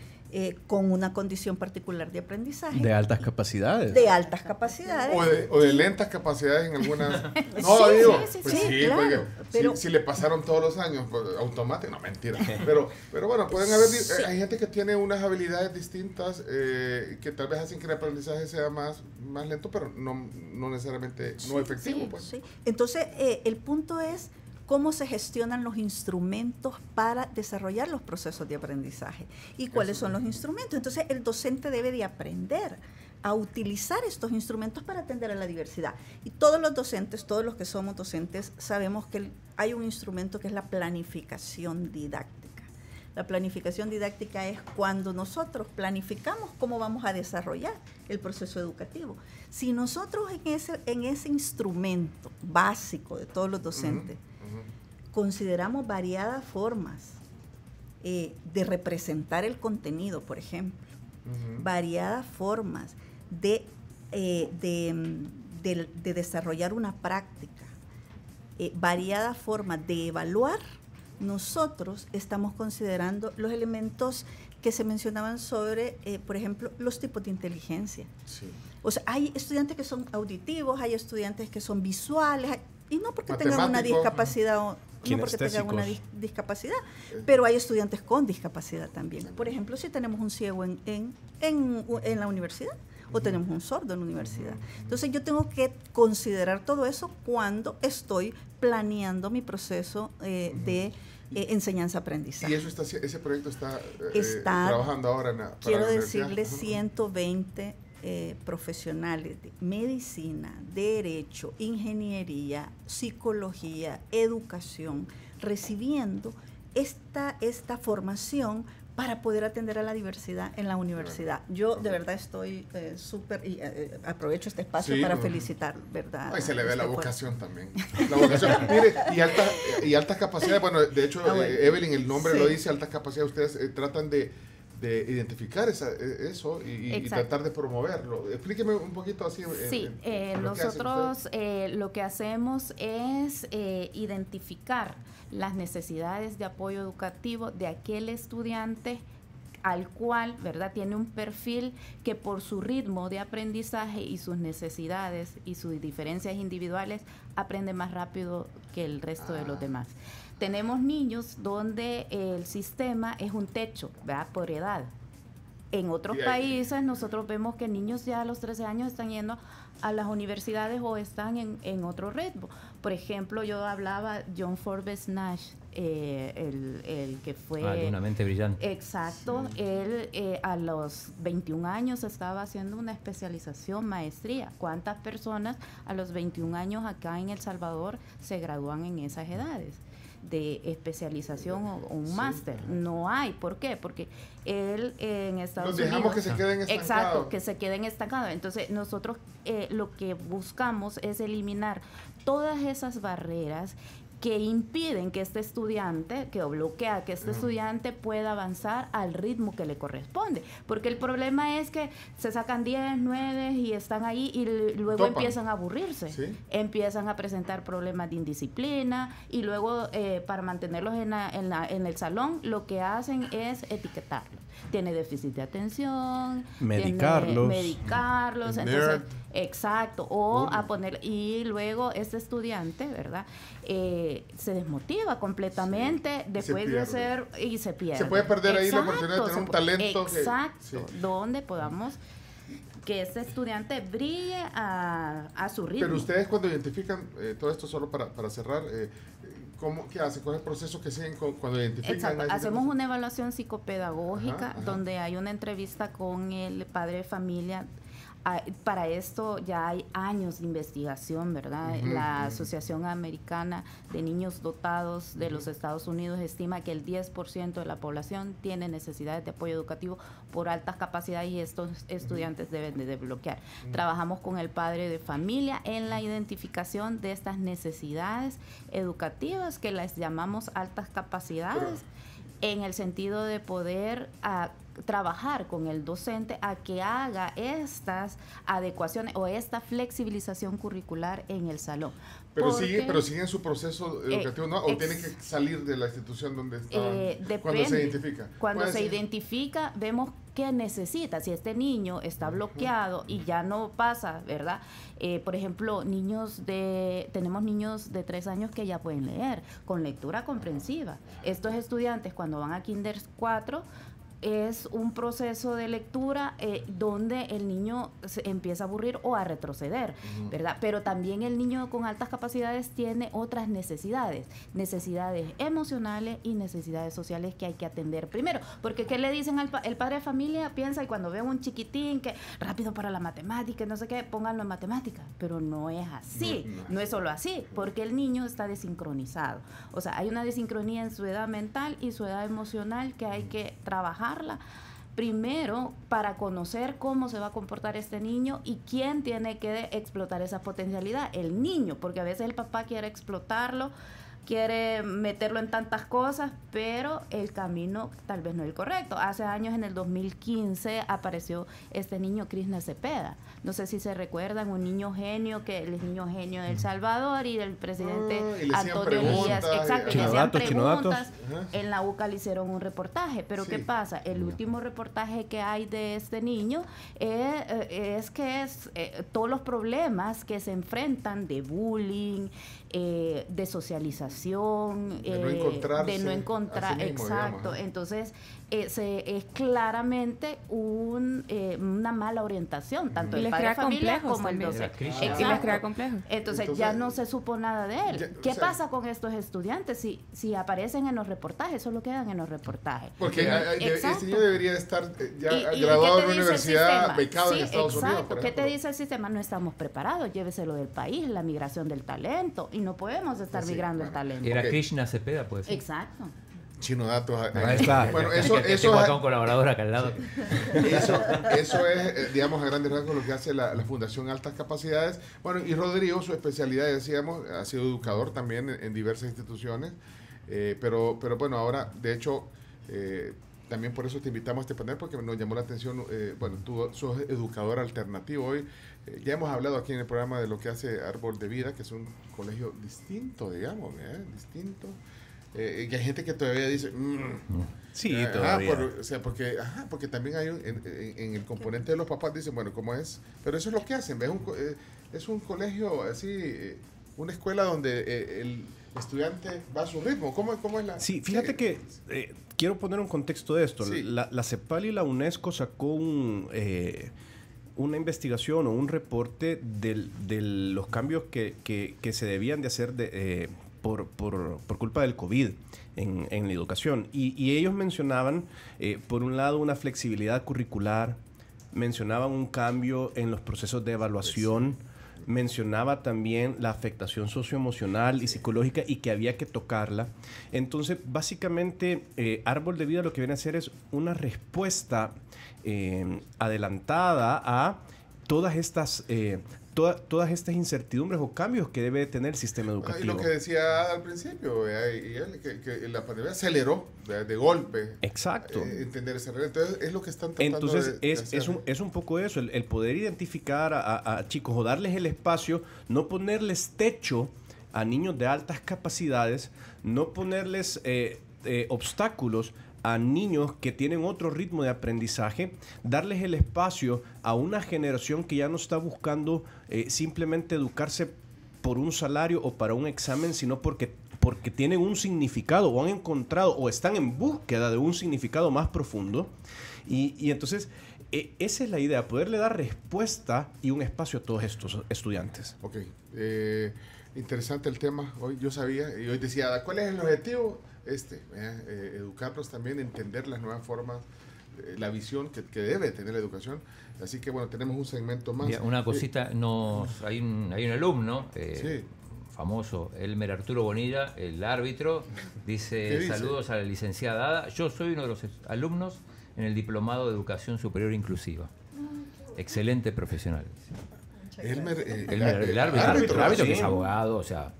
con una condición particular de aprendizaje. De altas capacidades. De altas capacidades. O de lentas capacidades en algunas... Claro, pero si le pasaron todos los años, pues, automático, no, mentira. Pero bueno, pueden haber... hay gente que tiene unas habilidades distintas que tal vez hacen que el aprendizaje sea más lento, pero no necesariamente no efectivo. Pues. Sí. Entonces, el punto es cómo se gestionan los instrumentos para desarrollar los procesos de aprendizaje y cuáles son los instrumentos. Entonces, el docente debe de aprender a utilizar estos instrumentos para atender a la diversidad. Y todos los docentes, todos los que somos docentes, sabemos que hay un instrumento que es la planificación didáctica. La planificación didáctica es cuando nosotros planificamos cómo vamos a desarrollar el proceso educativo. Si nosotros en ese instrumento básico de todos los docentes consideramos variadas formas de representar el contenido, por ejemplo, variadas formas de desarrollar una práctica, variadas formas de evaluar, nosotros estamos considerando los elementos que se mencionaban sobre, por ejemplo, los tipos de inteligencia. Sí. O sea, hay estudiantes que son auditivos, hay estudiantes que son visuales, y no porque tengan una discapacidad no porque tengan una discapacidad, pero hay estudiantes con discapacidad también. Por ejemplo, si tenemos un ciego en la universidad o tenemos un sordo en la universidad. Entonces yo tengo que considerar todo eso cuando estoy planeando mi proceso de enseñanza-aprendizaje. ¿Y ese proyecto está trabajando ahora quiero decirles 120 profesionales de medicina, derecho, ingeniería, psicología, educación, recibiendo esta formación para poder atender a la diversidad en la universidad. Yo de verdad estoy súper, y aprovecho este espacio para felicitar, ¿verdad? Y se le ve la vocación también. La vocación, mire, y altas capacidades, bueno, de hecho, Evelyn, el nombre lo dice, altas capacidades, ustedes tratan de identificar eso y tratar de promoverlo. Explíqueme un poquito así. Sí, nosotros lo que hacemos es identificar las necesidades de apoyo educativo de aquel estudiante al cual, ¿verdad?, tiene un perfil que por su ritmo de aprendizaje y sus necesidades y sus diferencias individuales aprende más rápido que el resto de los demás. Tenemos niños donde el sistema es un techo, ¿verdad?, por edad. En otros países nosotros vemos que niños ya a los 13 años están yendo a las universidades o están en otro ritmo. Por ejemplo, yo hablaba John Forbes Nash, el que fue... de Una mente brillante. Exacto. Sí. Él a los 21 años estaba haciendo una especialización, maestría. ¿Cuántas personas a los 21 años acá en El Salvador se gradúan en esas edades de especialización o un máster? No hay. ¿Por qué? Porque él en Estados Unidos... Los dejamos que se queden estancados. Exacto, que se queden estancados. Entonces nosotros lo que buscamos es eliminar todas esas barreras que impiden que este estudiante, que bloquea que este estudiante pueda avanzar al ritmo que le corresponde. Porque el problema es que se sacan 10, 9 y están ahí y luego empiezan a aburrirse. ¿Sí? Empiezan a presentar problemas de indisciplina y luego para mantenerlos en el salón lo que hacen es etiquetarlos. Tiene déficit de atención, medicarlos, entonces, exacto, o a poner, y luego este estudiante, ¿verdad? Se desmotiva completamente después de hacer y se pierde. Se puede perder ahí la oportunidad de tener un talento. Exacto, donde podamos que este estudiante brille a su ritmo. Pero ustedes cuando identifican todo esto, solo para cerrar, ¿qué hacen? ¿Cuál es el proceso que siguen cuando identifican? Exacto. Hacemos una evaluación psicopedagógica donde hay una entrevista con el padre de familia. Para esto ya hay años de investigación, ¿verdad? La Asociación Americana de Niños Dotados de los Estados Unidos estima que el 10% de la población tiene necesidades de apoyo educativo por altas capacidades y estos estudiantes deben de desbloquear. Trabajamos con el padre de familia en la identificación de estas necesidades educativas que las llamamos altas capacidades, en el sentido de poder trabajar con el docente a que haga estas adecuaciones o esta flexibilización curricular en el salón. Pero siguen su proceso educativo, ¿no? ¿O tienen que salir de la institución donde están cuando se identifica? Cuando se identifica, vemos qué necesita. Si este niño está bloqueado y ya no pasa, ¿verdad? Por ejemplo, tenemos niños de 3 años que ya pueden leer con lectura comprensiva. Estos estudiantes cuando van a Kinder 4 es un proceso de lectura donde el niño se empieza a aburrir o a retroceder, ¿verdad? Pero también el niño con altas capacidades tiene otras necesidades emocionales y necesidades sociales que hay que atender primero. Porque ¿qué le dicen el padre de familia? Piensa y cuando ve un chiquitín que rápido para la matemática, no sé qué, pónganlo en matemática. Pero no es así, no es solo así, porque el niño está desincronizado. O sea, hay una desincronía en su edad mental y su edad emocional que hay que trabajar primero para conocer cómo se va a comportar este niño y quién tiene que explotar esa potencialidad, el niño, porque a veces el papá quiere explotarlo, quiere meterlo en tantas cosas, pero el camino tal vez no es el correcto. Hace años, en el 2015, apareció este niño Krishna Cepeda. No sé si se recuerdan, un niño genio, el niño genio de El Salvador y del presidente Antonio Elías. Exacto, le hacían preguntas. En la UCA le hicieron un reportaje, pero ¿qué pasa? El último reportaje que hay de este niño es que todos los problemas que se enfrentan de bullying, de socialización, de no encontrar, exacto. Entonces es claramente una mala orientación, tanto el padre de familia como el docente. Y les crea complejos. Entonces ya no se supo nada de él. ¿Qué pasa con estos estudiantes? Si aparecen en los reportajes, solo quedan en los reportajes. Porque este niño debería estar ya graduado de una universidad, becado en Estados Unidos. ¿Qué te dice el sistema? No estamos preparados, lléveselo del país, la migración del talento, y no podemos estar migrando el talento. Era Krishna Cepeda, pues. Exacto. Chino Datos. Ahí está. Bueno, eso es un colaborador acá al lado. Eso es, digamos, a grandes rasgos lo que hace la Fundación Altas Capacidades. Bueno, y Rodrigo, su especialidad, decíamos, ha sido educador también en diversas instituciones. Pero bueno, ahora, de hecho, también por eso te invitamos a este panel, porque nos llamó la atención. Bueno, tú sos educador alternativo hoy. Ya hemos hablado aquí en el programa de lo que hace Árbol de Vida, que es un colegio distinto, digamos, distinto. Que hay gente que todavía dice sí, todavía. Porque también hay en el componente de los papás dicen, bueno, ¿cómo es? Pero eso es lo que hacen, ¿ves? Es un colegio así, una escuela donde el estudiante va a su ritmo. ¿Cómo es la...? Sí, fíjate que quiero poner un contexto de esto. Sí. La CEPAL y la UNESCO sacó una investigación o un reporte de los cambios que se debían de hacer por culpa del COVID en la educación. Y ellos mencionaban, por un lado, una flexibilidad curricular, mencionaban un cambio en los procesos de evaluación, mencionaba también la afectación socioemocional y psicológica y que había que tocarla. Entonces, básicamente, Árbol de Vida lo que viene a hacer es una respuesta adelantada a todas estas incertidumbres o cambios que debe tener el sistema educativo. Y lo que decía al principio, que la pandemia aceleró de golpe. Exacto. Entender esa realidad. Entonces, es lo que están tratando de hacer. Es un poco eso, el poder identificar a chicos o darles el espacio, no ponerles techo a niños de altas capacidades, no ponerles obstáculos a niños que tienen otro ritmo de aprendizaje, darles el espacio a una generación que ya no está buscando simplemente educarse por un salario o para un examen, sino porque tienen un significado o han encontrado o están en búsqueda de un significado más profundo. Y entonces, esa es la idea, poderle dar respuesta y un espacio a todos estos estudiantes. Ok. Interesante el tema. Hoy yo sabía, y hoy decía, ¿cuál es el objetivo? Educarlos también, entender las nuevas formas, la visión que debe tener la educación. Así que bueno, tenemos un segmento más. Una cosita, hay un alumno sí, famoso, Elmer Arturo Bonilla, el árbitro, dice, saludos a la licenciada Ada, yo soy uno de los alumnos en el Diplomado de Educación Superior Inclusiva. Excelente profesional. El árbitro sí, que es abogado, o sea...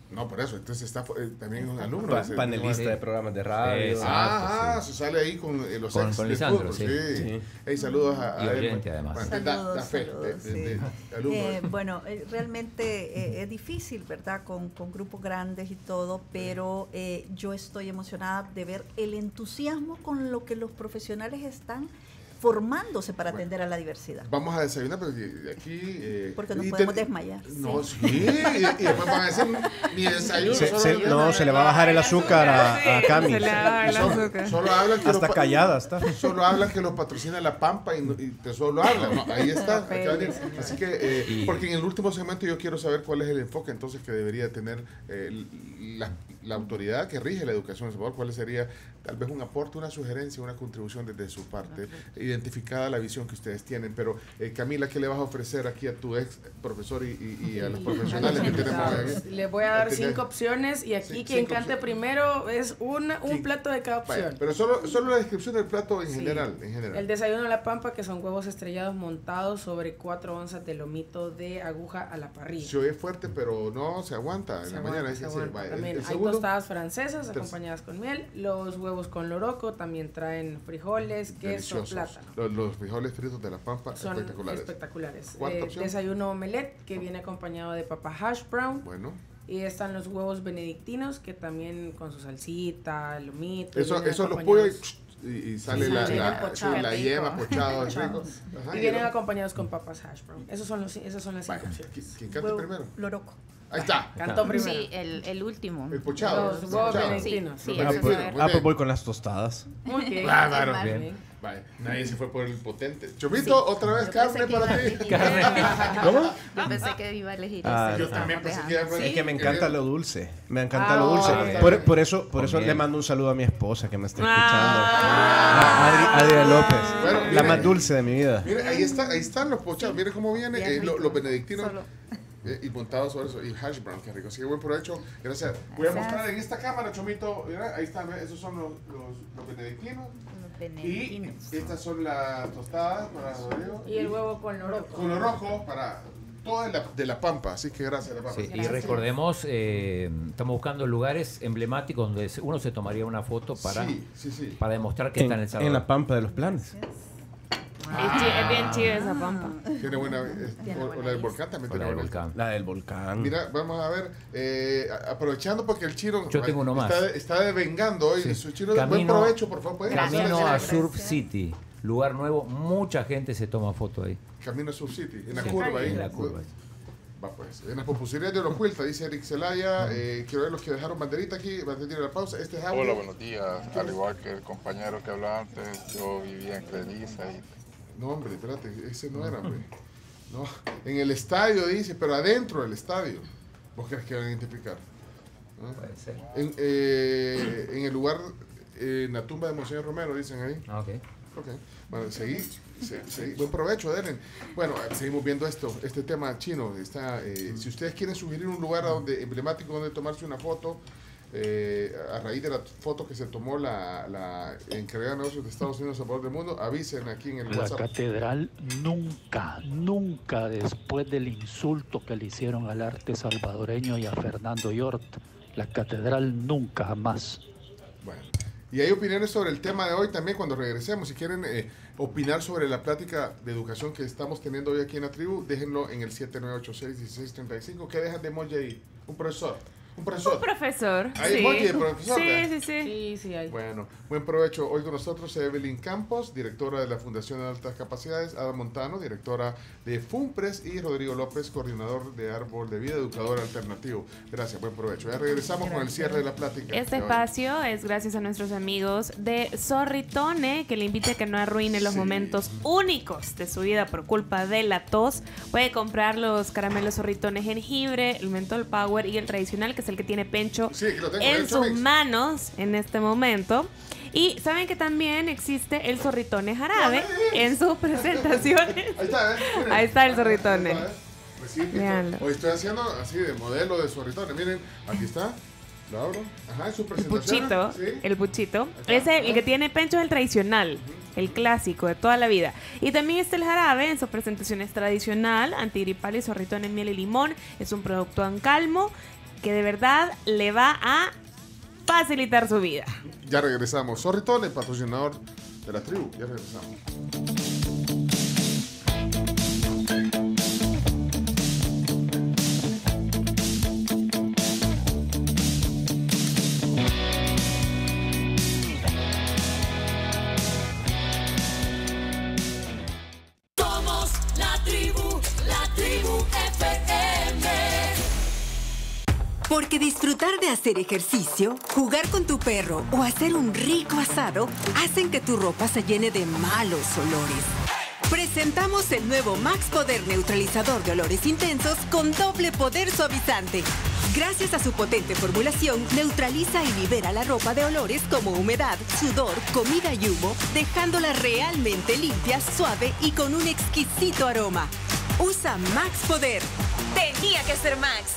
No, por eso, entonces está también un alumno. Panelista de programas de radio. Exacto, se sale ahí con los con ex Lisandro, sí. Sí. Hey, saludos a y oyente, además. Da fe de alumnos. Bueno, realmente es difícil, ¿verdad? Con grupos grandes y todo, pero yo estoy emocionada de ver el entusiasmo con lo que los profesionales están formándose para atender a la diversidad. Vamos a desayunar, pero de aquí... porque nos podemos desmayar. No, sí, y después van a decir, mi desayuno... Se le va a bajar el azúcar a Cami. Se le va a bajar el azúcar. Solo hablan que hasta callada está. Solo hablan que los patrocina La Pampa y te solo hablan. No, ahí está. Así que, porque en el último segmento yo quiero saber cuál es el enfoque entonces que debería tener la autoridad que rige la educación en El Salvador. ¿Cuál sería tal vez un aporte, una sugerencia, una contribución desde su parte, identificada la visión que ustedes tienen? Pero Camila, ¿qué le vas a ofrecer aquí a tu ex profesor y a los profesionales que tenemos aquí? Les voy a dar 5 opciones y aquí quien cante primero es un plato de cada opción. Vaya, pero solo la descripción del plato en general. El desayuno de La Pampa, que son huevos estrellados montados sobre 4 onzas de lomito de aguja a la parrilla. Se oye fuerte, pero no se aguanta. En la mañana también hay tostadas francesas acompañadas con miel, los huevos con loroco, también traen frijoles, queso, plátano. Los frijoles fritos de La Pampa son espectaculares. Desayuno omelette, que viene acompañado de papa hash brown. Bueno. Y están los huevos benedictinos, que también con su salsita, lomito. Eso los pollos y sale la yema pochado. Y vienen acompañados con papas hash brown. Esas son las 5 opciones. ¿Quién canta primero? Loroco. Ahí está. Cantó primero. Sí, el último. El pochado. Los huevos benedictinos. Sí, pues voy con las tostadas. Muy bien. Claro. Bien. Vale. Nadie se fue por el potente. Chomito, otra vez carne para ti. ¿Cómo? Yo pensé que iba a elegir yo también pensé que iba a Es que me encanta lo dulce. Me encanta lo dulce. Por eso le mando un saludo a mi esposa que me está escuchando. Adria López. Bueno, la más dulce de mi vida. Mire, ahí están los pochados. Mire cómo viene los benedictinos. Y montados sobre eso. Y hash brown, qué rico. Así que buen provecho. Gracias. Voy a mostrar en esta cámara, Chomito. Mira, ahí están. Esos son los benedictinos. Y estas son las tostadas para Rodrigo. Y el huevo con loroco. Con lo rojo para toda de La Pampa. Así que gracias, La Pampa. Sí, y recordemos, estamos buscando lugares emblemáticos donde uno se tomaría una foto para demostrar que está en El Salvador. En La Pampa de los Planes. Es bien chida esa Pampa. Tiene buena. O la del volcán también tiene buena. La del volcán. Mira, vamos a ver. Aprovechando porque el chino. Yo tengo uno más. Está devengando hoy. Sí. Su chino, buen provecho, por favor. Camino a Surf City. Lugar nuevo. Mucha gente se toma foto ahí. Camino a Surf City. En la curva ahí. En la curva. Va pues. En las popusidades de los Huilta, dice Eric Zelaya. Quiero ver los que dejaron banderita aquí. Va a tener la pausa. Este es audio. Hola, buenos días. Al igual que el compañero que hablaba antes, yo vivía en Cleriza y No, hombre, espérate, ese no era, hombre. No, en el estadio dice, pero adentro del estadio. ¿Vos crees que van a identificar? ¿Ah? Puede ser. En el lugar, en la tumba de Monseñor Romero, dicen ahí. Ah, ok. Ok. Bueno, seguí. Buen provecho, Deren. Bueno, seguimos viendo este tema chino. Si ustedes quieren sugerir un lugar emblemático donde tomarse una foto, a raíz de la foto que se tomó la encargada de negocios de Estados Unidos a favor del mundo, avisen aquí en el WhatsApp. La catedral nunca después del insulto que le hicieron al arte salvadoreño y a Fernando Yort, la catedral nunca, jamás. Bueno, y hay opiniones sobre el tema de hoy también cuando regresemos. Si quieren opinar sobre la plática de educación que estamos teniendo hoy aquí en la tribu, déjenlo en el 7986-1635. ¿Qué dejan de emoji ahí? Un profesor. Un profesor. ¿Hay emoji de profesor? Sí, hay. Bueno, buen provecho. Hoy con nosotros Evelyn Campos, directora de la Fundación de Altas Capacidades, Ada Montano, directora de FUNPRES, y Rodrigo López, coordinador de Árbol de Vida, educador alternativo. Gracias, buen provecho. Ya regresamos con el cierre de la plática. Este espacio es gracias a nuestros amigos de Zorritone, que le invita a que no arruine los momentos únicos de su vida por culpa de la tos. Puede comprar los caramelos Zorritone jengibre, el Menthol Power y el tradicional, que es el que tiene Pencho en sus manos en este momento. Y saben que también existe el Zorritone jarabe en sus presentaciones. Ahí está, miren. Ahí está el Zorritone. Hoy estoy haciendo así de modelo de Zorritone. Miren, aquí está. Lo abro. Ajá, en su presentación. El puchito. Ese, el que tiene Pencho, es el tradicional, el clásico de toda la vida. Y también está el jarabe en sus presentaciones tradicional, antigripal y Zorritone en miel y limón. Es un producto en calmo que de verdad le va a facilitar su vida. Ya regresamos. Zorritone, patrocinador de la tribu. Ya regresamos. Somos la tribu FM. Porque disfrutar de hacer ejercicio, jugar con tu perro o hacer un rico asado hacen que tu ropa se llene de malos olores. Presentamos el nuevo Max Poder neutralizador de olores intensos con doble poder suavizante. Gracias a su potente formulación, neutraliza y libera la ropa de olores como humedad, sudor, comida y humo, dejándola realmente limpia, suave y con un exquisito aroma. Usa Max Poder. Tenía que ser Max.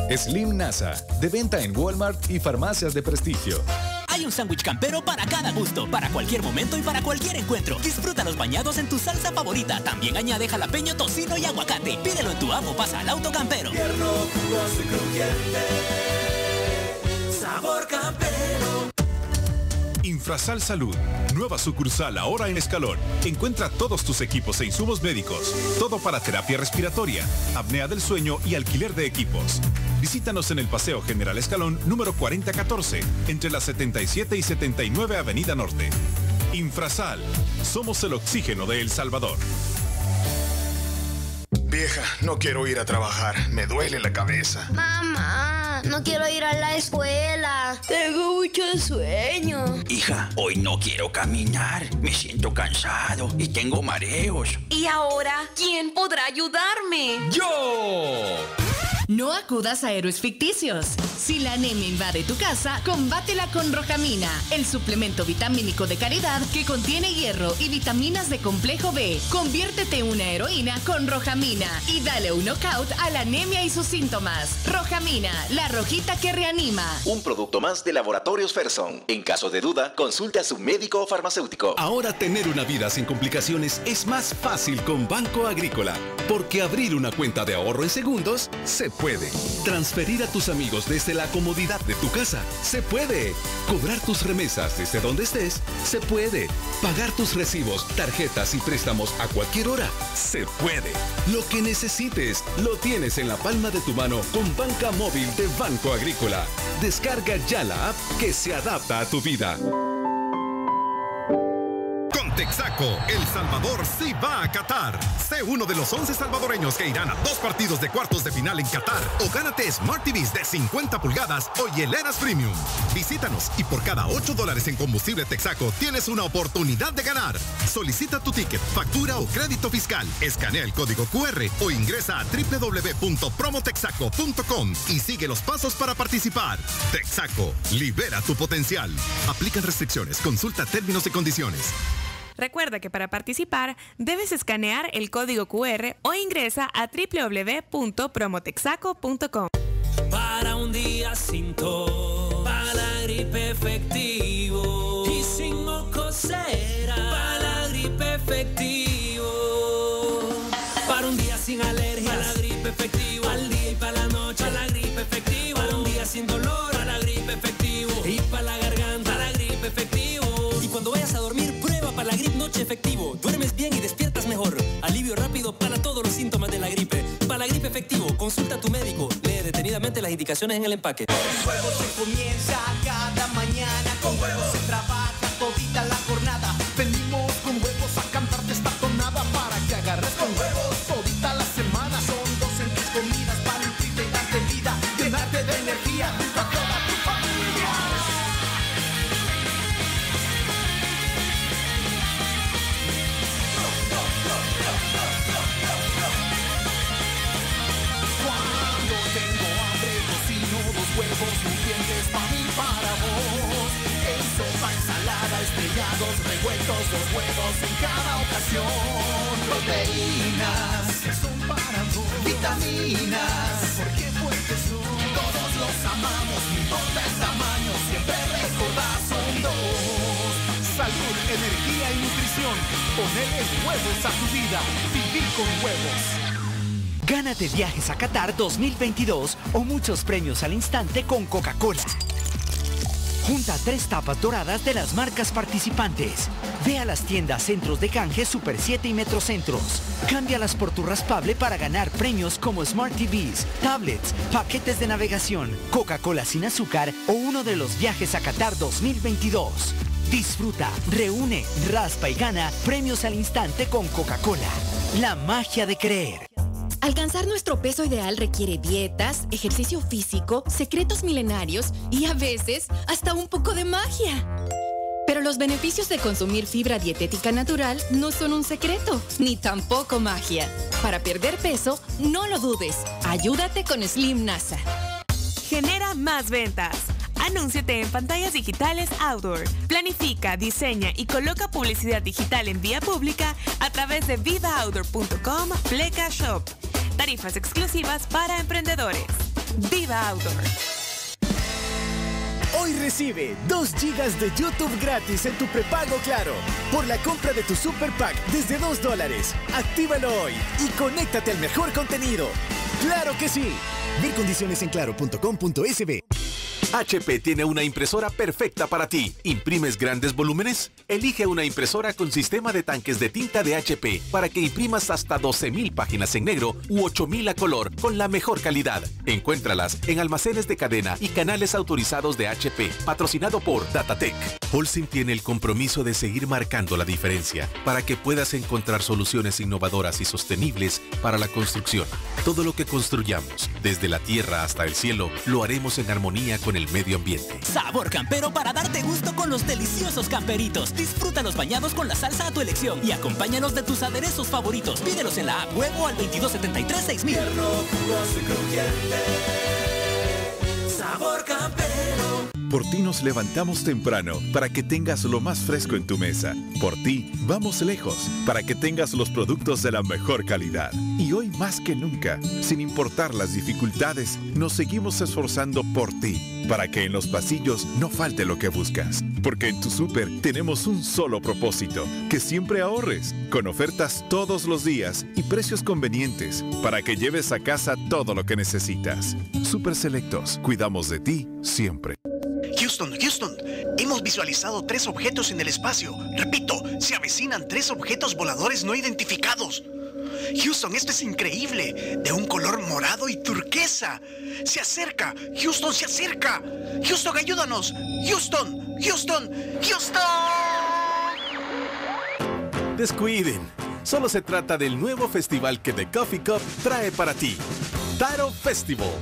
Slim NASA, de venta en Walmart y farmacias de prestigio. Hay un sándwich campero para cada gusto, para cualquier momento y para cualquier encuentro. Disfruta los bañados en tu salsa favorita. También añade jalapeño, tocino y aguacate. Pídelo en tu amo, pasa al auto campero. Tierno, jugoso y crujiente. Sabor campero. Infrasal Salud, nueva sucursal ahora en Escalón. Encuentra todos tus equipos e insumos médicos. Todo para terapia respiratoria, apnea del sueño y alquiler de equipos. Visítanos en el Paseo General Escalón, número 4014, entre la 77 y 79 Avenida Norte. Infrasal, somos el oxígeno de El Salvador. Vieja, no quiero ir a trabajar, me duele la cabeza. Mamá, no quiero ir a la escuela, tengo mucho sueño. Hija, hoy no quiero caminar, me siento cansado y tengo mareos. ¿Y ahora quién podrá ayudarme? ¡Yo! No acudas a héroes ficticios. Si la anemia invade tu casa, combátela con Rojamina, el suplemento vitamínico de calidad que contiene hierro y vitaminas de complejo B. Conviértete en una heroína con Rojamina y dale un knockout a la anemia y sus síntomas. Rojamina, la rojita que reanima. Un producto más de Laboratorios Ferson. En caso de duda, consulte a su médico o farmacéutico. Ahora tener una vida sin complicaciones es más fácil con Banco Agrícola, porque abrir una cuenta de ahorro en segundos se puede. Transferir a tus amigos desde la comodidad de tu casa se puede. Cobrar tus remesas desde donde estés se puede. Pagar tus recibos, tarjetas y préstamos a cualquier hora se puede. Lo que necesites lo tienes en la palma de tu mano con Banca Móvil de Banco Agrícola. Descarga ya la app que se adapta a tu vida. Texaco, El Salvador sí va a Qatar. Sé uno de los 11 salvadoreños que irán a 2 partidos de cuartos de final en Qatar. O gánate Smart TVs de 50 pulgadas o hieleras Premium. Visítanos y por cada $8 en combustible Texaco tienes una oportunidad de ganar. Solicita tu ticket, factura o crédito fiscal. Escanea el código QR o ingresa a www.promotexaco.com y sigue los pasos para participar. Texaco, libera tu potencial. Aplican restricciones. Consulta términos y condiciones. Recuerda que para participar debes escanear el código QR o ingresa a www.promotexaco.com. Para un día sin tos, para la gripe efectivo y sin mocosera, para la gripe efectivo. Para un día sin alergias, para la gripe efectivo, al día y para la noche, para la gripe efectivo. Para un día sin dolor, para la gripe efectivo y para la garganta, para la gripe efectivo. Y cuando vayas a dormir, prueba para la gripe noche efectivo. Duermes bien y despiertas mejor. Alivio rápido para todos los síntomas de la gripe. Para la gripe efectivo, consulta a tu médico. Lee detenidamente las indicaciones en el empaque. Con huevos se comienza cada mañana. Con huevos se trabaja todita la jornada. Venimos con huevos a cantarte esta tonada para que agarres con huevos todita la semana. Son 2 en tus comidas para nutrirte y darte vida, llenarte de energía junto a toda tu familia. Cuando tengo hambre cocino 2 huevos nutrientes para mí, para vos. En sopa, ensalada, estrellados, revueltos, 2 huevos en cada ocasión. Proteínas que son para vos, vitaminas porque fuertes son. Todos los amamos, no importa el tamaño, siempre recordad son 2. Salud, energía y nutrición. Ponerle huevos a tu vida. Vivir con huevos. Gánate viajes a Qatar 2022 o muchos premios al instante con Coca-Cola. Junta 3 tapas doradas de las marcas participantes. Ve a las tiendas Centros de Canje Super 7 y Metrocentros. Cámbialas por tu raspable para ganar premios como Smart TVs, tablets, paquetes de navegación, Coca-Cola sin azúcar o uno de los viajes a Qatar 2022. Disfruta, reúne, raspa y gana premios al instante con Coca-Cola. La magia de creer. Alcanzar nuestro peso ideal requiere dietas, ejercicio físico, secretos milenarios y a veces hasta un poco de magia. Pero los beneficios de consumir fibra dietética natural no son un secreto, ni tampoco magia. Para perder peso, no lo dudes. Ayúdate con Slim NASA. Genera más ventas. Anúnciate en pantallas digitales Outdoor. Planifica, diseña y coloca publicidad digital en vía pública a través de vivaoutdoor.com Pleca Shop. Tarifas exclusivas para emprendedores. Viva Outdoor. Hoy recibe 2 GB de YouTube gratis en tu prepago Claro. Por la compra de tu Super Pack desde $2. Actívalo hoy y conéctate al mejor contenido. ¡Claro que sí! Ver condiciones en claro.com.sb. HP tiene una impresora perfecta para ti. ¿Imprimes grandes volúmenes? Elige una impresora con sistema de tanques de tinta de HP para que imprimas hasta 12,000 páginas en negro u 8,000 a color con la mejor calidad. Encuéntralas en almacenes de cadena y canales autorizados de HP, patrocinado por Datatec. Holcim tiene el compromiso de seguir marcando la diferencia para que puedas encontrar soluciones innovadoras y sostenibles para la construcción. Todo lo que construyamos, desde la tierra hasta el cielo, lo haremos en armonía con el medio ambiente. Sabor campero para darte gusto con los deliciosos camperitos. Disfruta los bañados con la salsa a tu elección y acompáñalos de tus aderezos favoritos. Pídelos en la app web o al 2273-6000. Sabor campero. Por ti nos levantamos temprano para que tengas lo más fresco en tu mesa. Por ti vamos lejos para que tengas los productos de la mejor calidad. Y hoy más que nunca, sin importar las dificultades, nos seguimos esforzando por ti para que en los pasillos no falte lo que buscas. Porque en tu súper tenemos un solo propósito, que siempre ahorres, con ofertas todos los días y precios convenientes para que lleves a casa todo lo que necesitas. Súper Selectos, cuidamos de ti siempre. Houston, hemos visualizado 3 objetos en el espacio. Repito, se avecinan 3 objetos voladores no identificados. Houston, esto es increíble, de un color morado y turquesa. Se acerca, Houston, se acerca. Houston, ayúdanos. Houston. descuiden. Solo se trata del nuevo festival que The Coffee Cup trae para ti. Taro Festival.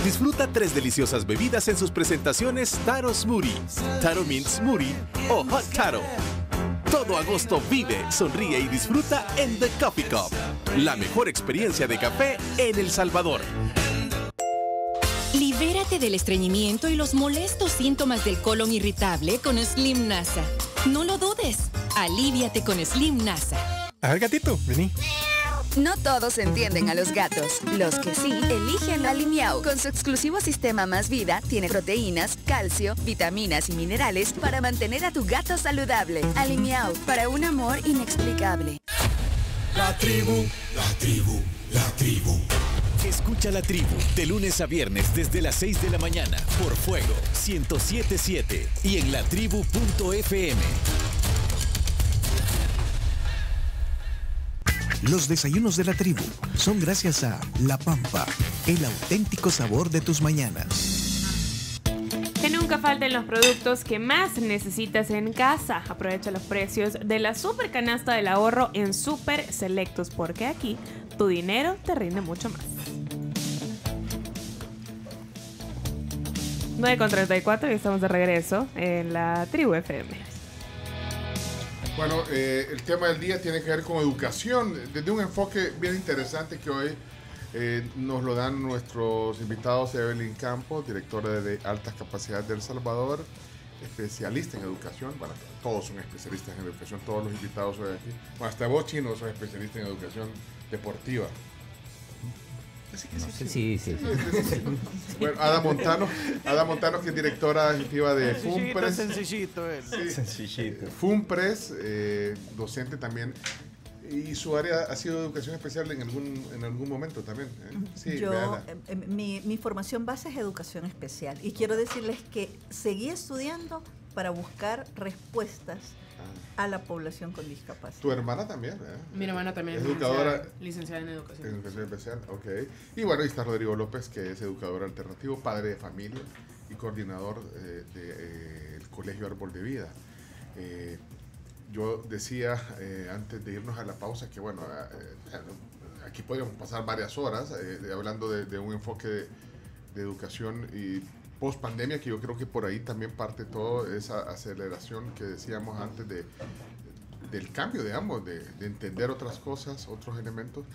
Disfruta 3 deliciosas bebidas en sus presentaciones Taro Smoothie, Taro Mint Smoothie o Hot Taro. Todo agosto vive, sonríe y disfruta en The Coffee Cup, la mejor experiencia de café en El Salvador. Libérate del estreñimiento y los molestos síntomas del colon irritable con Slim Nasa. No lo dudes, alivíate con Slim Nasa. A ver, gatito, vení. No todos entienden a los gatos. Los que sí, eligen a Limiao. Con su exclusivo sistema Más Vida, tiene proteínas, calcio, vitaminas y minerales para mantener a tu gato saludable. A Limiao, para un amor inexplicable. La tribu, la tribu, la tribu. Escucha La Tribu de lunes a viernes desde las 6 de la mañana por Fuego 107.7 y en latribu.fm. Los desayunos de La Tribu son gracias a La Pampa, el auténtico sabor de tus mañanas. Que nunca falten los productos que más necesitas en casa. Aprovecha los precios de la super canasta del ahorro en Super Selectos, porque aquí tu dinero te rinde mucho más. 9:34 y estamos de regreso en La Tribu FM. Bueno, el tema del día tiene que ver con educación, desde un enfoque bien interesante que hoy nos lo dan nuestros invitados. Evelyn Campos, directora de Altas Capacidades de El Salvador, especialista en educación. Bueno, todos son especialistas en educación, todos los invitados hoy aquí. Bueno, hasta vos, Chino, sos especialista en educación deportiva. Sí. Bueno, Ada Montano, que es directora ejecutiva de FUNPRES. Sencillito. FUNPRES, docente también. ¿Y su área ha sido educación especial en algún momento también? Sí, mi formación base es educación especial. Y quiero decirles que seguí estudiando para buscar respuestas a la población con discapacidad. Tu hermana también, Mi hermana también es educadora, licenciada en educación. Educación especial, ok. Y bueno, ahí está Rodrigo López, que es educador alternativo, padre de familia y coordinador del Colegio Árbol de Vida. Yo decía antes de irnos a la pausa que bueno, aquí podríamos pasar varias horas hablando de un enfoque de educación y post pandemia, que yo creo que por ahí también parte toda esa aceleración que decíamos antes del cambio, digamos, de entender otras cosas, otros elementos,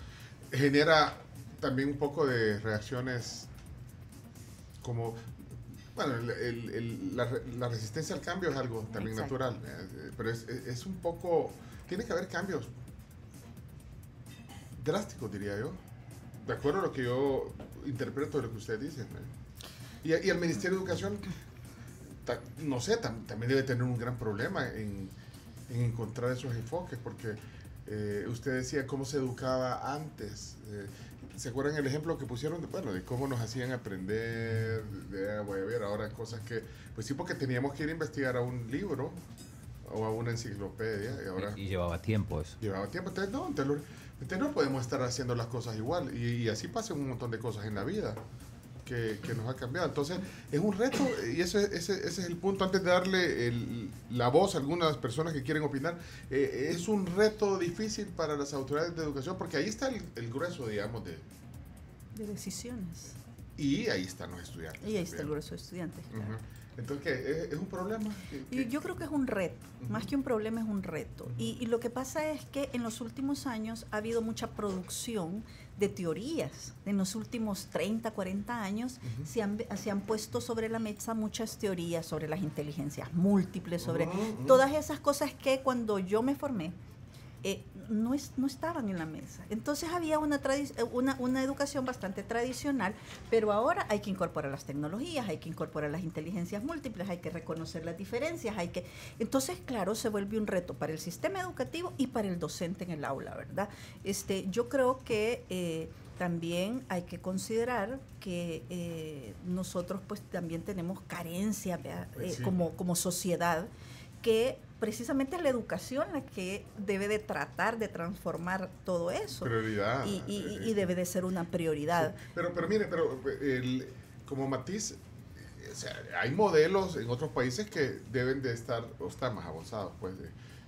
genera también un poco de reacciones como, bueno, la resistencia al cambio es algo también natural, pero es un poco, tiene que haber cambios drásticos, diría yo, de acuerdo a lo que yo interpreto de lo que ustedes dicen, Y el Ministerio de Educación, no sé, también debe tener un gran problema en encontrar esos enfoques, porque usted decía cómo se educaba antes. ¿Se acuerdan el ejemplo que pusieron de cómo nos hacían aprender, de ver ahora cosas que, pues sí, porque teníamos que ir a investigar a un libro o a una enciclopedia y ahora... Y llevaba tiempo eso. Llevaba tiempo, entonces no podemos estar haciendo las cosas igual, y así pasan un montón de cosas en la vida. Que nos ha cambiado. Entonces, es un reto, y ese es el punto. Antes de darle la voz a algunas personas que quieren opinar, es un reto difícil para las autoridades de educación, porque ahí está el grueso, digamos, de decisiones. Y ahí están los estudiantes. Y ahí está el grueso de estudiantes. Claro. Entonces, ¿qué? ¿Es un problema? Yo creo que es un reto, más que un problema es un reto. Y lo que pasa es que en los últimos años ha habido mucha producción de teorías. En los últimos 30, 40 años se han puesto sobre la mesa muchas teorías sobre las inteligencias múltiples, sobre todas esas cosas que cuando yo me formé no estaban en la mesa. Entonces había una educación bastante tradicional, pero ahora hay que incorporar las tecnologías, hay que incorporar las inteligencias múltiples, hay que reconocer las diferencias, entonces claro, se vuelve un reto para el sistema educativo y para el docente en el aula, ¿verdad? Yo creo que también hay que considerar que nosotros pues también tenemos carencias como sociedad, que precisamente es la educación la que debe de tratar de transformar todo eso. Prioridad. Y debe de ser una prioridad. Sí. Pero mire, como matiz, hay modelos en otros países que deben de estar o están más avanzados, pues,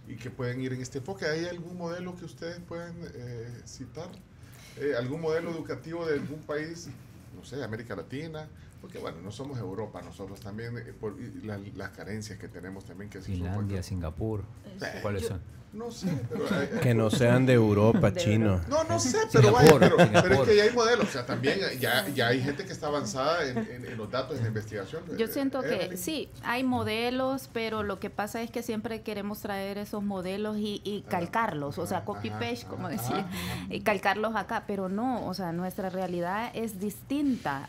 y que pueden ir en este enfoque. ¿Hay algún modelo que ustedes puedan citar? ¿Algún modelo educativo de algún país, no sé, América Latina? Porque bueno, no somos Europa, nosotros también, por las carencias que tenemos también. Que Finlandia, Singapur, ¿cuáles son? No sé, pero que no sean de Europa, chino. No sé, pero pero es que ya hay modelos, o sea, también ya hay gente que está avanzada en los datos, en la investigación. Yo siento que sí, hay modelos, pero lo que pasa es que siempre queremos traer esos modelos y calcarlos, o sea, copy-paste, como decía, y calcarlos acá, pero no, o sea, nuestra realidad es distinta.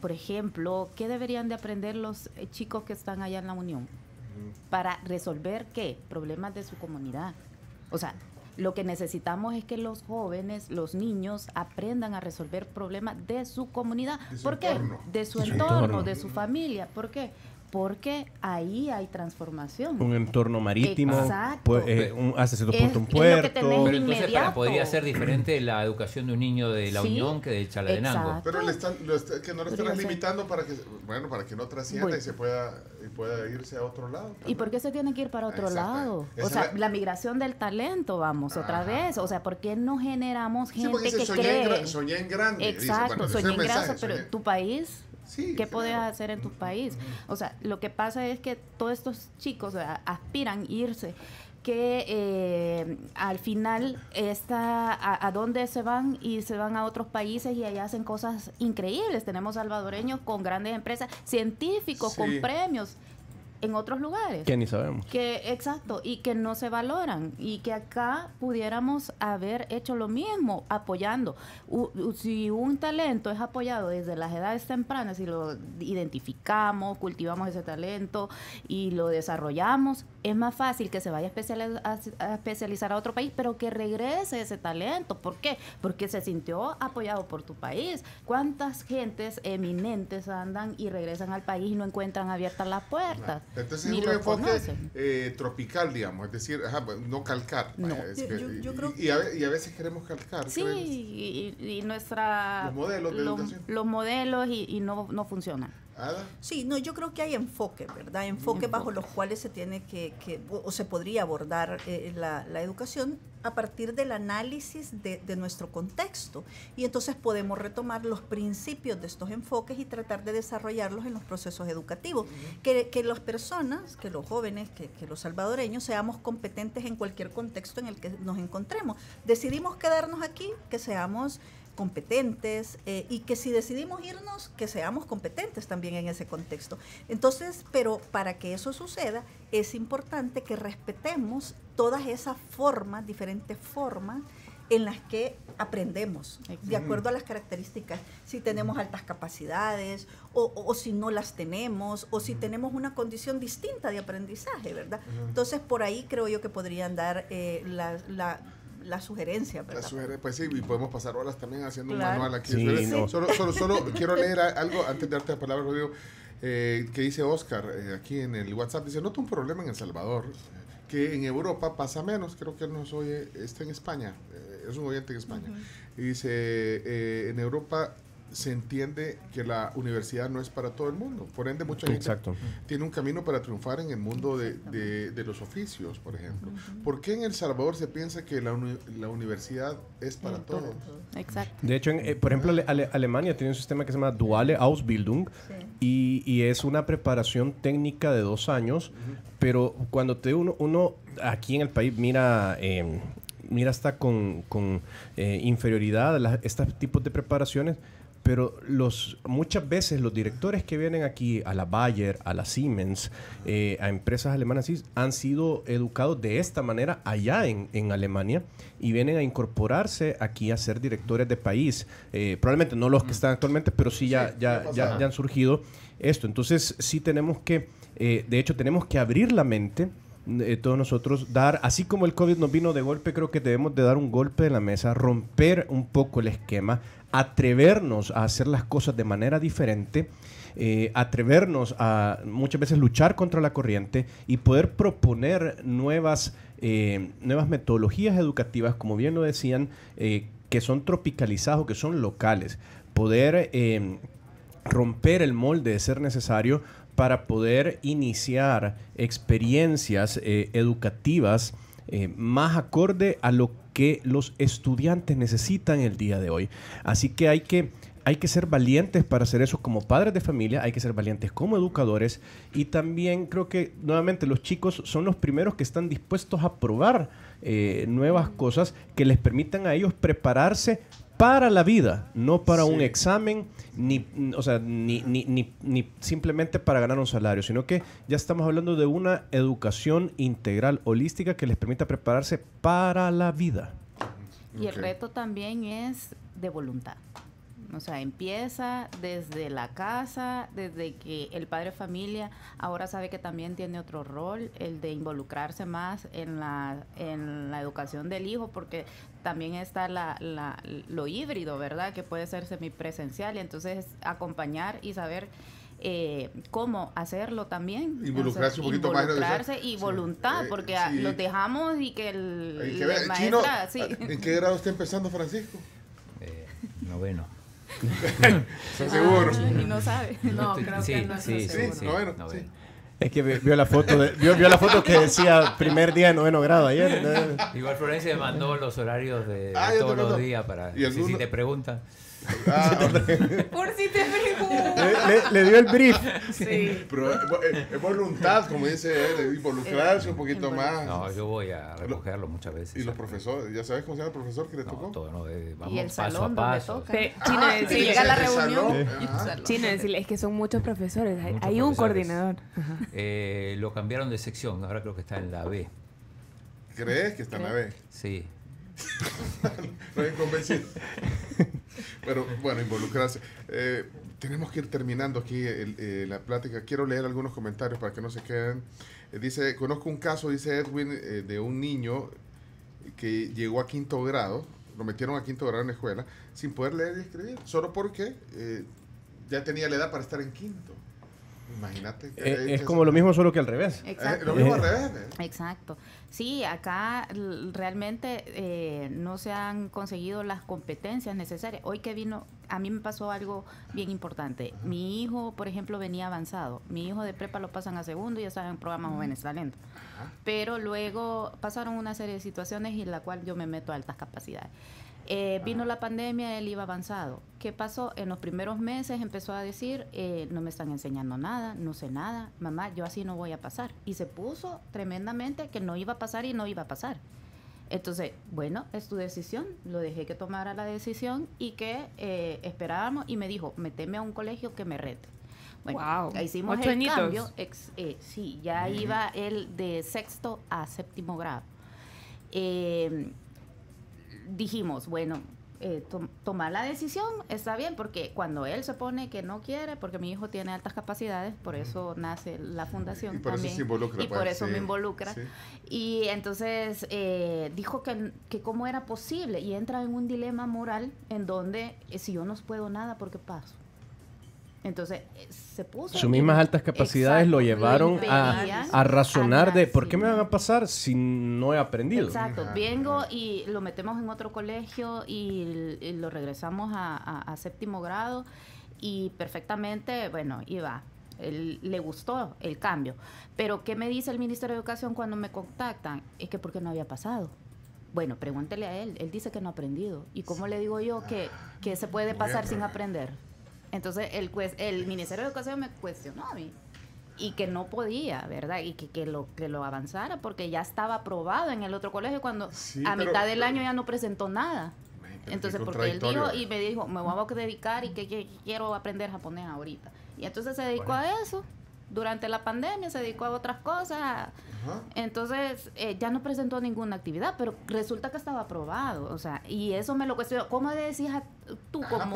Por ejemplo, ¿qué deberían de aprender los chicos que están allá en la Unión? Para resolver ¿qué? Problemas de su comunidad. O sea, lo que necesitamos es que los jóvenes, los niños, aprendan a resolver problemas de su comunidad. ¿Por qué? De su entorno, de su familia. ¿Por qué? Porque ahí hay transformación. Un entorno marítimo, hasta cierto punto un puerto. Pero entonces podría ser diferente la educación de un niño de la Unión que de Chalatenango. Pero que no lo están limitando para que no trascienda y se pueda irse a otro lado. ¿Y por qué se tiene que ir para otro lado? O sea, la migración del talento, vamos, otra vez. O sea, ¿por qué no generamos gente que cree? Soñé en grande. Exacto, soñé en grande, pero tu país... ¿Qué puedes hacer en tu país? O sea, lo que pasa es que todos estos chicos aspiran a irse, que al final ¿a dónde se van? Y se van a otros países y allá hacen cosas increíbles. Tenemos salvadoreños con grandes empresas, científicos con premios en otros lugares. Que ni sabemos. Exacto, y que no se valoran. Y que acá pudiéramos haber hecho lo mismo, apoyando. Si un talento es apoyado desde las edades tempranas, si lo identificamos, cultivamos ese talento y lo desarrollamos, es más fácil que se vaya a especializar a otro país, pero que regrese ese talento. ¿Por qué? Porque se sintió apoyado por tu país. ¿Cuántas gentes eminentes andan y regresan al país y no encuentran abiertas las puertas? Entonces es un enfoque tropical, digamos, es decir, no calcar. No. Yo creo y a veces queremos calcar. Sí, y los modelos y no funcionan. Sí, no, yo creo que hay enfoque, ¿verdad? Enfoque bajo los cuales se tiene o se podría abordar la educación a partir del análisis de nuestro contexto. Y entonces podemos retomar los principios de estos enfoques y tratar de desarrollarlos en los procesos educativos. Que las personas, que los jóvenes, que los salvadoreños seamos competentes en cualquier contexto en el que nos encontremos. Decidimos quedarnos aquí, que seamos competentes y que si decidimos irnos, que seamos competentes también en ese contexto. Entonces, pero para que eso suceda, es importante que respetemos todas esas formas, diferentes formas en las que aprendemos, de acuerdo a las características, si tenemos altas capacidades o si no las tenemos, o si tenemos una condición distinta de aprendizaje, ¿verdad? Entonces, por ahí creo yo que podrían dar la sugerencia, ¿verdad? Pues sí, y podemos pasar horas también haciendo un manual aquí. Sí, no. Solo quiero leer algo antes de darte la palabra, Rodrigo, que dice Oscar aquí en el WhatsApp. Dice, noto un problema en El Salvador, que en Europa pasa menos. Creo que él nos oye, está en España, es un oyente en España. Y dice, en Europa se entiende que la universidad no es para todo el mundo. Por ende, mucha gente tiene un camino para triunfar en el mundo de los oficios, por ejemplo. ¿Por qué en El Salvador se piensa que la universidad es para todos? Exacto. De hecho, por ejemplo, Alemania tiene un sistema que se llama Duale Ausbildung y es una preparación técnica de 2 años, pero cuando uno aquí en el país mira hasta con inferioridad estos tipos de preparaciones, pero muchas veces los directores que vienen aquí a la Bayer, a la Siemens, a empresas alemanas, han sido educados de esta manera allá en Alemania y vienen a incorporarse aquí a ser directores de país. Probablemente no los que están actualmente, pero sí ya han surgido esto. Entonces sí tenemos que, de hecho tenemos que abrir la mente, todos nosotros, así como el COVID nos vino de golpe, creo que debemos de dar un golpe en la mesa, romper un poco el esquema, atrevernos a hacer las cosas de manera diferente, atrevernos a muchas veces luchar contra la corriente y poder proponer nuevas metodologías educativas, como bien lo decían, que son tropicalizadas o que son locales. Poder romper el molde de ser necesario para poder iniciar experiencias educativas más acorde a lo que los estudiantes necesitan el día de hoy. Así que hay que ser valientes para hacer eso como padres de familia, hay que ser valientes como educadores, y también creo que nuevamente los chicos son los primeros que están dispuestos a probar nuevas cosas que les permitan a ellos prepararse para la vida, no para un examen, ni simplemente para ganar un salario, sino que ya estamos hablando de una educación integral, holística, que les permita prepararse para la vida. Y el reto también es de voluntad. O sea, empieza desde la casa, desde que el padre de familia ahora sabe que también tiene otro rol, el de involucrarse más en la educación del hijo, porque también está lo híbrido, ¿verdad? Que puede ser semipresencial, y entonces acompañar y saber cómo hacerlo también. Involucrarse un poquito más. Involucrarse y voluntad, porque los dejamos y que la maestra... Chino, ¿en qué grado está empezando Francisco? Noveno. ¿Estás seguro? Y no sabe. No, creo que no está seguro. Sí. Es que vio la foto que decía primer día de noveno grado ayer. Igual Florencia me mandó los horarios de todos los días para si te preguntan. Por si te preguntan. Le dio el brief. Sí. Pero es voluntad, como dice él, involucrarse un poquito más. No, yo voy a recogerlo muchas veces. ¿Y los profesores? ¿Ya sabes cómo se llama el profesor que le tocó? Todo, no, vamos y el paso salón a paso. donde toca. China, si llega a la reunión. China, decirle, es que son muchos profesores. Hay un coordinador. Lo cambiaron de sección, ahora creo que está en la B. ¿Crees que está en la B? Sí. No he convencido. Pero bueno, involucrarse. Tenemos que ir terminando aquí la plática. Quiero leer algunos comentarios para que no se queden. Dice, conozco un caso, dice Edwin, de un niño que llegó a 5º grado, lo metieron a 5º grado en la escuela, sin poder leer y escribir, solo porque ya tenía la edad para estar en 5º. Imagínate. Es como lo mismo, solo que al revés. Exacto. Lo mismo al revés. Exacto. Sí, acá realmente no se han conseguido las competencias necesarias. Hoy que vino, a mí me pasó algo bien importante. Mi hijo, por ejemplo, venía avanzado. Mi hijo de prepa lo pasan a segundo y ya estaba en programa Jóvenes Talentos. Pero luego pasaron una serie de situaciones en la cual yo me meto a altas capacidades. Vino la pandemia, él iba avanzado. ¿Qué pasó? En los primeros meses empezó a decir, no me están enseñando nada, no sé nada, mamá, yo así no voy a pasar. Y se puso tremendamente que no iba a pasar y no iba a pasar. Entonces, bueno, es tu decisión, lo dejé que tomara la decisión y que esperábamos, y me dijo, méteme a un colegio que me rete. Bueno, hicimos el cambio. Sí, ya iba él de 6º a 7º grado. Dijimos, bueno, tomar la decisión está bien, porque cuando él se pone que no quiere, porque mi hijo tiene altas capacidades, por eso nace la fundación. Y por también, eso se involucra. Y por eso me involucra. Sí. Y entonces dijo que cómo era posible, y entra en un dilema moral en donde si yo no puedo nada, ¿por qué paso? Entonces se puso. Sus mismas altas capacidades lo llevaron a razonar de ¿por qué me van a pasar si no he aprendido? Exacto. Vengo y lo metemos en otro colegio y lo regresamos a 7º grado y perfectamente, bueno, iba. Le gustó el cambio. Pero ¿qué me dice el Ministerio de Educación cuando me contactan? Es que porque no había pasado. Bueno, pregúntele a él. Él dice que no ha aprendido. ¿Y cómo le digo yo que se puede pasar sin aprender? Entonces el Ministerio de Educación me cuestionó a mí y que no podía, ¿verdad? Y que lo avanzara porque ya estaba aprobado en el otro colegio cuando mitad del año ya no presentó nada. Entonces, porque él dijo y me dijo, me voy a dedicar y que quiero aprender japonés ahorita. Y entonces se dedicó a eso. Durante la pandemia se dedicó a otras cosas. Entonces ya no presentó ninguna actividad, pero resulta que estaba aprobado. O sea, y eso me lo cuestionó. ¿Cómo le decías tú como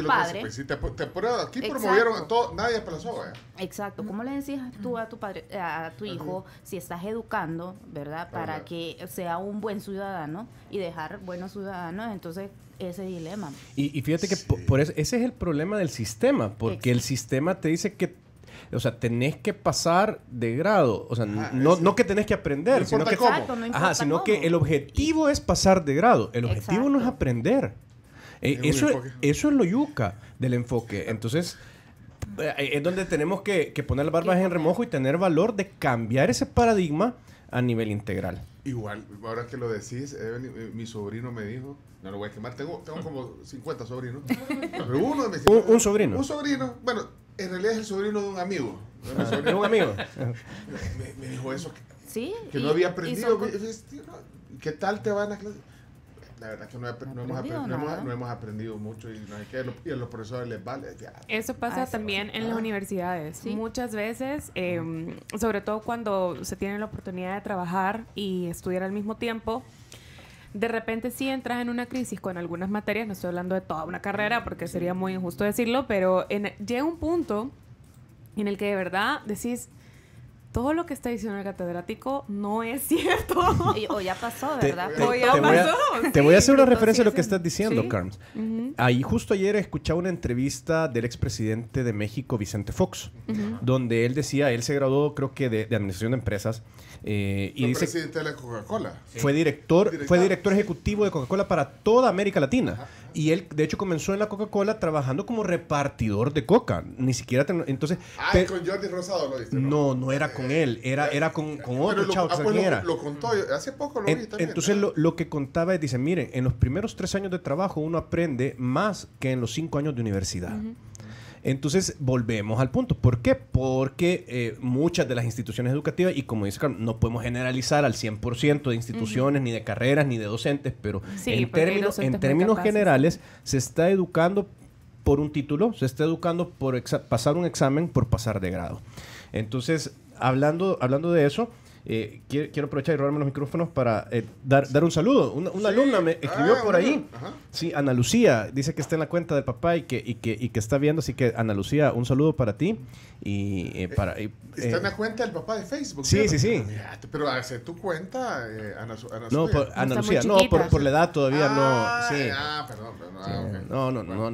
padre? Si te aquí promovieron todo, nadie aplazó. Exacto. ¿Cómo le decías tú a tu padre, a tu hijo, si estás educando, ¿verdad? Para que sea un buen ciudadano y dejar buenos ciudadanos? Entonces ese dilema. Y fíjate que por eso, ese es el problema del sistema, porque el sistema te dice que tenés que pasar de grado, o sea, no que tenés que aprender, no sino que sino que el objetivo es pasar de grado, el objetivo no es aprender. Eso es lo yuca del enfoque. Entonces, es donde tenemos que poner las barbas en remojo y tener valor de cambiar ese paradigma a nivel integral. Igual, ahora que lo decís, mi sobrino me dijo, no lo voy a quemar, tengo como 50 sobrinos, pero uno de mis un sobrino. Un sobrino, bueno, en realidad es el sobrino de un amigo. ¿De un amigo? Me dijo eso, sí, que no había aprendido. ¿Qué tal te van a clase? La verdad que no hemos aprendido mucho y no hay que, y a los profesores les vale. Ya. Eso pasa también en las universidades. ¿Sí? Muchas veces, sobre todo cuando se tiene la oportunidad de trabajar y estudiar al mismo tiempo, de repente sí entras en una crisis con algunas materias, no estoy hablando de toda una carrera porque sería muy injusto decirlo, pero llega un punto en el que de verdad decís, todo lo que está diciendo el catedrático no es cierto. O ya pasó, ¿verdad? Te voy a hacer una referencia a lo que estás diciendo, Carms. Ahí justo ayer escuchaba una entrevista del expresidente de México, Vicente Fox, donde él decía, él se graduó creo que de Administración de Empresas, y dice, presidente de la Coca-Cola. Fue director ejecutivo de Coca-Cola para toda América Latina. Ajá. Y él, de hecho, comenzó en la Coca-Cola trabajando como repartidor de coca. Ni siquiera... Entonces... con Jordi Rosado lo viste, ¿no? No era con él. Era con otro chavo que pues era. Lo contó. Hace poco lo vi también. Entonces, lo que contaba es, dice, miren, en los primeros 3 años de trabajo uno aprende más que en los 5 años de universidad. Entonces, volvemos al punto. ¿Por qué? Porque muchas de las instituciones educativas, y como dice Carlos, no podemos generalizar al 100% de instituciones, ni de carreras, ni de docentes, pero en términos generales, se está educando por un título, se está educando por pasar un examen, por pasar de grado. Entonces, hablando de eso, quiero aprovechar y robarme los micrófonos para dar un saludo. Una alumna me escribió por ahí. Sí, Ana Lucía, dice que está en la cuenta del papá y que está viendo, así que Ana Lucía, un saludo para ti. Está en la cuenta del papá de Facebook. Sí. Pero hace tu cuenta, Ana No, Ana Lucía, no, por la edad todavía no. Sí. Perdón.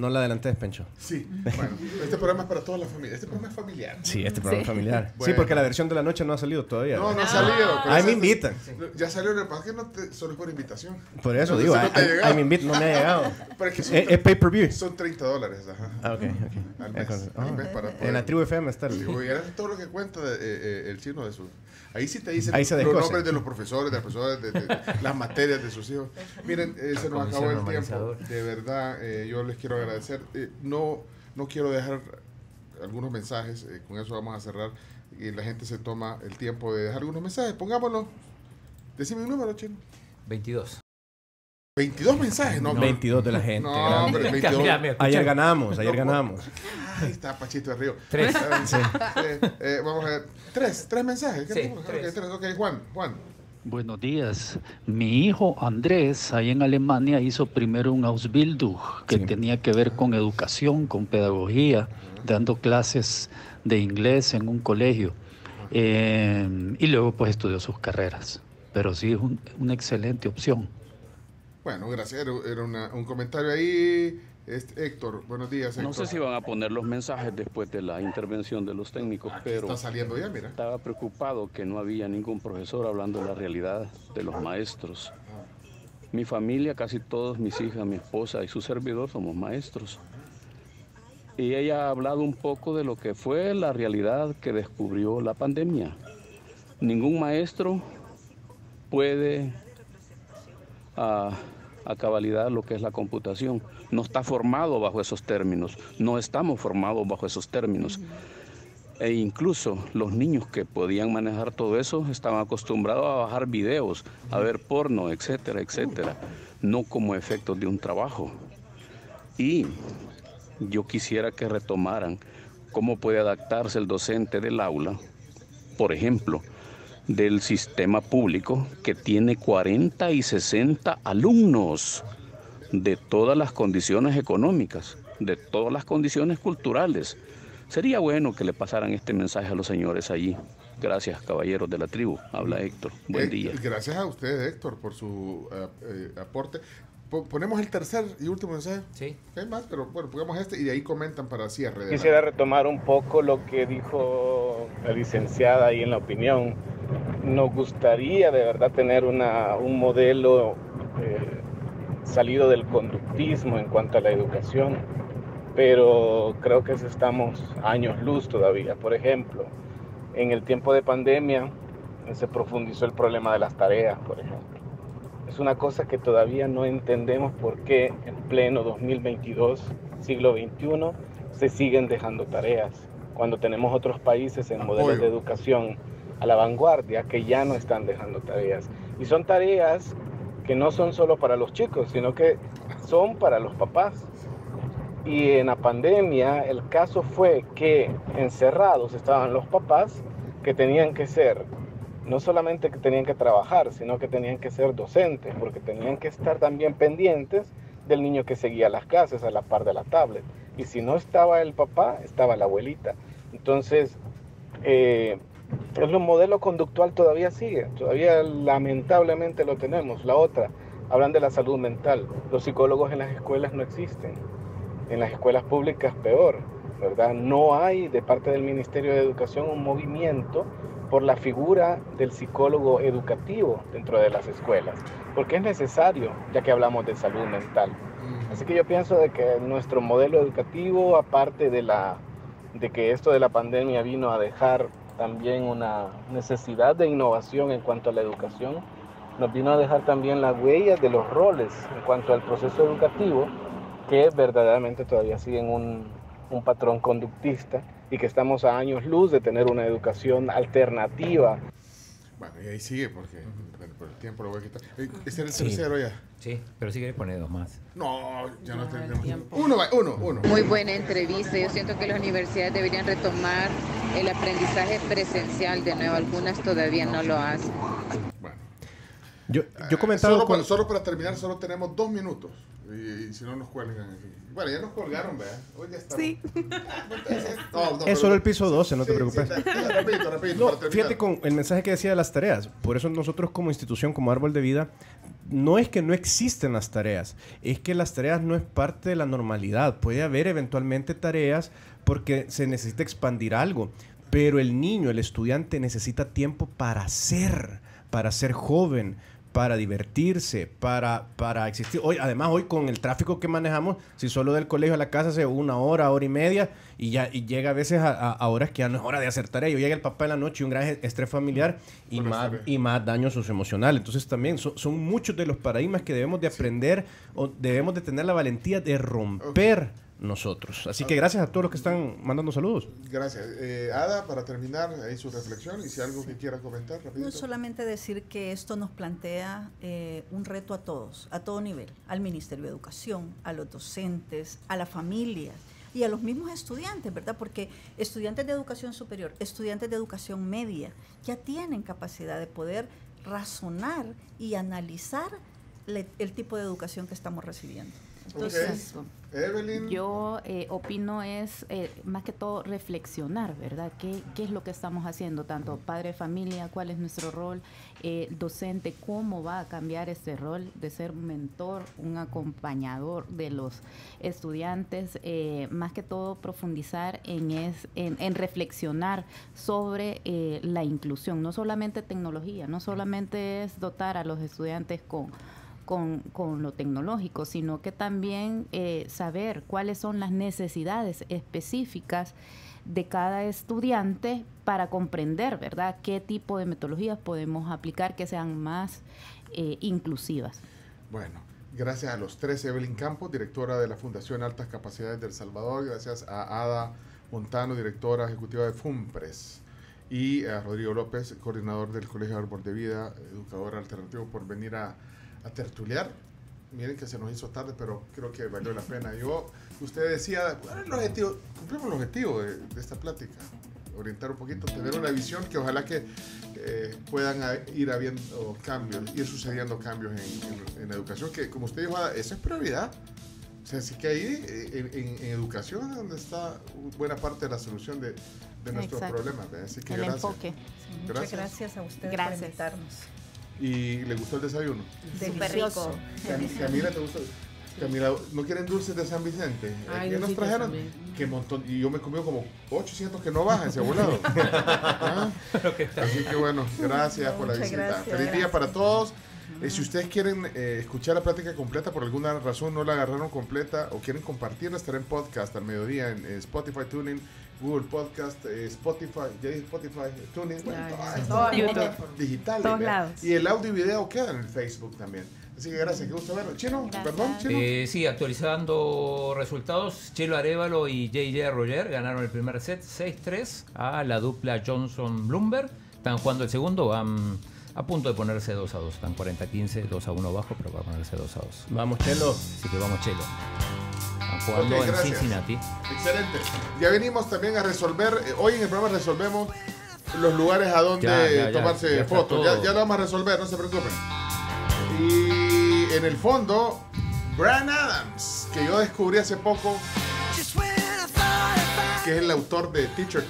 No la adelanté, Pencho. Sí, bueno, este programa es para toda la familia. Este programa es familiar. Sí, este programa es familiar. Bueno. Sí, porque la versión de la noche no ha salido todavía. No ha salido. Ahí me invitan. Ya salió, el que solo es por invitación. Por eso digo, ahí me invitan, no me ha llegado. Es pay-per-view. Son $30. Ajá. Ok. Al mes para poder, en la Tribu FM está el... todo lo que cuenta el chino de su... Ahí sí te dicen los nombres de los profesores, de las materias de sus hijos. Miren, se nos acabó el tiempo. De verdad, yo les quiero agradecer. No quiero dejar algunos mensajes. Con eso vamos a cerrar. Y la gente se toma el tiempo de dejar algunos mensajes. Pongámoslo. Decime un número, chino. 22. 22 mensajes, ¿no? 22 de la gente. No, hombre, 22. Ayer ganamos. Ahí está Pachito de Río. 3. Vamos a ver. ¿Tres mensajes? Sí, 3. Ok, Juan. Buenos días. Mi hijo Andrés, ahí en Alemania, hizo primero un Ausbildung que tenía que ver con educación, con pedagogía, dando clases de inglés en un colegio. Y luego pues estudió sus carreras. Pero sí es una excelente opción. Bueno, gracias. Era un comentario ahí. Héctor, buenos días, Héctor. No sé si van a poner los mensajes después de la intervención de los técnicos, pero está saliendo ya, mira. Estaba preocupado que no había ningún profesor hablando de la realidad de los maestros. Mi familia, casi todos, mis hijas, mi esposa y su servidor somos maestros. Y ella ha hablado un poco de lo que fue la realidad que descubrió la pandemia. Ningún maestro puede a cabalidad lo que es la computación. No está formado bajo esos términos, no estamos formados bajo esos términos. E incluso los niños que podían manejar todo eso estaban acostumbrados a bajar videos, a ver porno, etcétera, no como efectos de un trabajo. Y yo quisiera que retomaran cómo puede adaptarse el docente del aula, por ejemplo, del sistema público que tiene 40 y 60 alumnos de todas las condiciones económicas, de todas las condiciones culturales. Sería bueno que le pasaran este mensaje a los señores allí. Gracias, caballeros de la tribu. Habla Héctor. Buen día. Gracias a usted, Héctor, por su aporte. ¿Ponemos el tercer y último mensaje? Sí. Hay más, pero bueno, pongamos este y de ahí comentan para cierre. Quisiera retomar un poco lo que dijo la licenciada ahí en la opinión. Nos gustaría de verdad tener un modelo salido del conductismo en cuanto a la educación, pero creo que estamos años luz todavía. Por ejemplo, en el tiempo de pandemia se profundizó el problema de las tareas, por ejemplo. Es una cosa que todavía no entendemos por qué en pleno 2022, siglo XXI, se siguen dejando tareas, cuando tenemos otros países en modelos de educación a la vanguardia que ya no están dejando tareas. Y son tareas que no son solo para los chicos, sino que son para los papás. Y en la pandemia el caso fue que encerrados estaban los papás que tenían que ser, no solamente que tenían que trabajar, sino que tenían que ser docentes, porque tenían que estar también pendientes del niño que seguía las clases a la par de la tablet. Y si no estaba el papá, estaba la abuelita. Entonces, el modelo conductual todavía sigue, todavía lamentablemente lo tenemos. La otra, hablan de la salud mental. Los psicólogos en las escuelas no existen. En las escuelas públicas peor, ¿verdad? No hay de parte del Ministerio de Educación un movimiento por la figura del psicólogo educativo dentro de las escuelas, porque es necesario, ya que hablamos de salud mental. Así que yo pienso de que nuestro modelo educativo, aparte de que esto de la pandemia vino a dejar también una necesidad de innovación en cuanto a la educación, nos vino a dejar también las huellas de los roles en cuanto al proceso educativo, que verdaderamente todavía siguen un patrón conductista y que estamos a años luz de tener una educación alternativa. Bueno, y ahí sigue porque por el tiempo lo voy a quitar. ¿Este era el tercero ya? Sí, pero si quieres poner dos más. No, ya no tenemos tiempo. Uno. Muy buena entrevista. Yo siento que las universidades deberían retomar el aprendizaje presencial de nuevo. Algunas todavía no lo hacen. Bueno. Yo he comentado... Solo para terminar, solo tenemos 2 minutos. Y si no nos cuelgan aquí. Bueno, ya nos colgaron, ¿verdad? Hoy ya estamos. Sí. Es solo el piso 12, no te preocupes. Repito. No, fíjate con el mensaje que decía de las tareas. Por eso nosotros como institución, como Árbol de Vida, no es que no existen las tareas. Es que las tareas no es parte de la normalidad. Puede haber eventualmente tareas porque se necesita expandir algo. Pero el niño, el estudiante necesita tiempo para ser joven, para divertirse, para existir. Además, hoy con el tráfico que manejamos, si solo del colegio a la casa hace 1 hora, hora y media, y llega a veces a horas que ya no es hora de hacer tarea. Y llega el papá en la noche y un gran estrés familiar y más daño socioemocional. Entonces también son muchos de los paradigmas que debemos de aprender o debemos de tener la valentía de romper nosotros. Así que gracias a todos los que están mandando saludos. Gracias. Ada, para terminar ahí su reflexión y si algo que quiera comentar rapidito. No solamente decir que esto nos plantea un reto a todos, a todo nivel, al Ministerio de Educación, a los docentes, a la familia y a los mismos estudiantes, ¿verdad? Porque estudiantes de educación superior, estudiantes de educación media, ya tienen capacidad de poder razonar y analizar el tipo de educación que estamos recibiendo. Entonces, Evelyn. Yo opino es más que todo reflexionar, ¿verdad? ¿Qué es lo que estamos haciendo? Tanto padre de familia, cuál es nuestro rol, docente, cómo va a cambiar este rol de ser un mentor, un acompañador de los estudiantes, más que todo profundizar en reflexionar sobre la inclusión, no solamente tecnología, no solamente es dotar a los estudiantes con lo tecnológico, sino que también saber cuáles son las necesidades específicas de cada estudiante para comprender, ¿verdad?, qué tipo de metodologías podemos aplicar que sean más inclusivas. Bueno, gracias a los 3, Evelyn Campos, directora de la Fundación Altas Capacidades de El Salvador, gracias a Ada Montano, directora ejecutiva de FUMPRES, y a Rodrigo López, coordinador del Colegio Árbol de Vida, educador alternativo, por venir a tertuliar. Miren que se nos hizo tarde, pero creo que valió la pena. Usted decía, ¿cuál es el objetivo? Cumplimos el objetivo de esta plática, orientar un poquito, tener una visión que ojalá que puedan ir habiendo cambios, ir sucediendo cambios en la educación, que como usted dijo, esa es prioridad. O sea, así que ahí en educación es donde está buena parte de la solución de nuestros problemas. Así que el gracias. Enfoque. Muchas gracias a ustedes por invitarnos. ¿Y le gustó el desayuno? Súper rico. Camila, ¿te gustó? Camila, ¿no quieren dulces de San Vicente? ¿Qué nos trajeron? Qué montón. Y yo me comí como 800 que no bajan ese volado. Así que bueno, gracias por la visita. Feliz día para todos. Si ustedes quieren escuchar la plática completa, por alguna razón no la agarraron completa o quieren compartirla, estará en podcast al mediodía en Spotify, TuneIn, Google Podcast, Spotify, TuneIn, YouTube, digital. Todos lados. Y el audio y video queda en el Facebook también. Así que gracias, qué gusto verlo. Chino, perdón, Chino. Sí, actualizando resultados, Chelo Arévalo y JJ Roger ganaron el primer set 6-3 a la dupla Johnson-Blumberg. Están jugando el segundo, van a punto de ponerse 2-2. Están 40-15, 2-1 abajo, pero va a ponerse 2-2. Vamos, Chelo. Así que vamos, Chelo. Están jugando en Cincinnati. Excelente. Ya venimos también a resolver, hoy en el programa resolvemos los lugares a donde tomarse fotos. Ya lo vamos a resolver, no se preocupen. Y en el fondo, Bryan Adams, que yo descubrí hace poco, que es el autor de Teacher.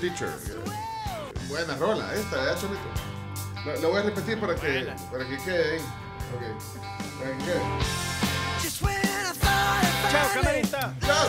Buena rola esta, ¿verdad, Chomito? Lo voy a repetir para que quede ahí. Okay. Para que quede. Chao, camarita. Chao.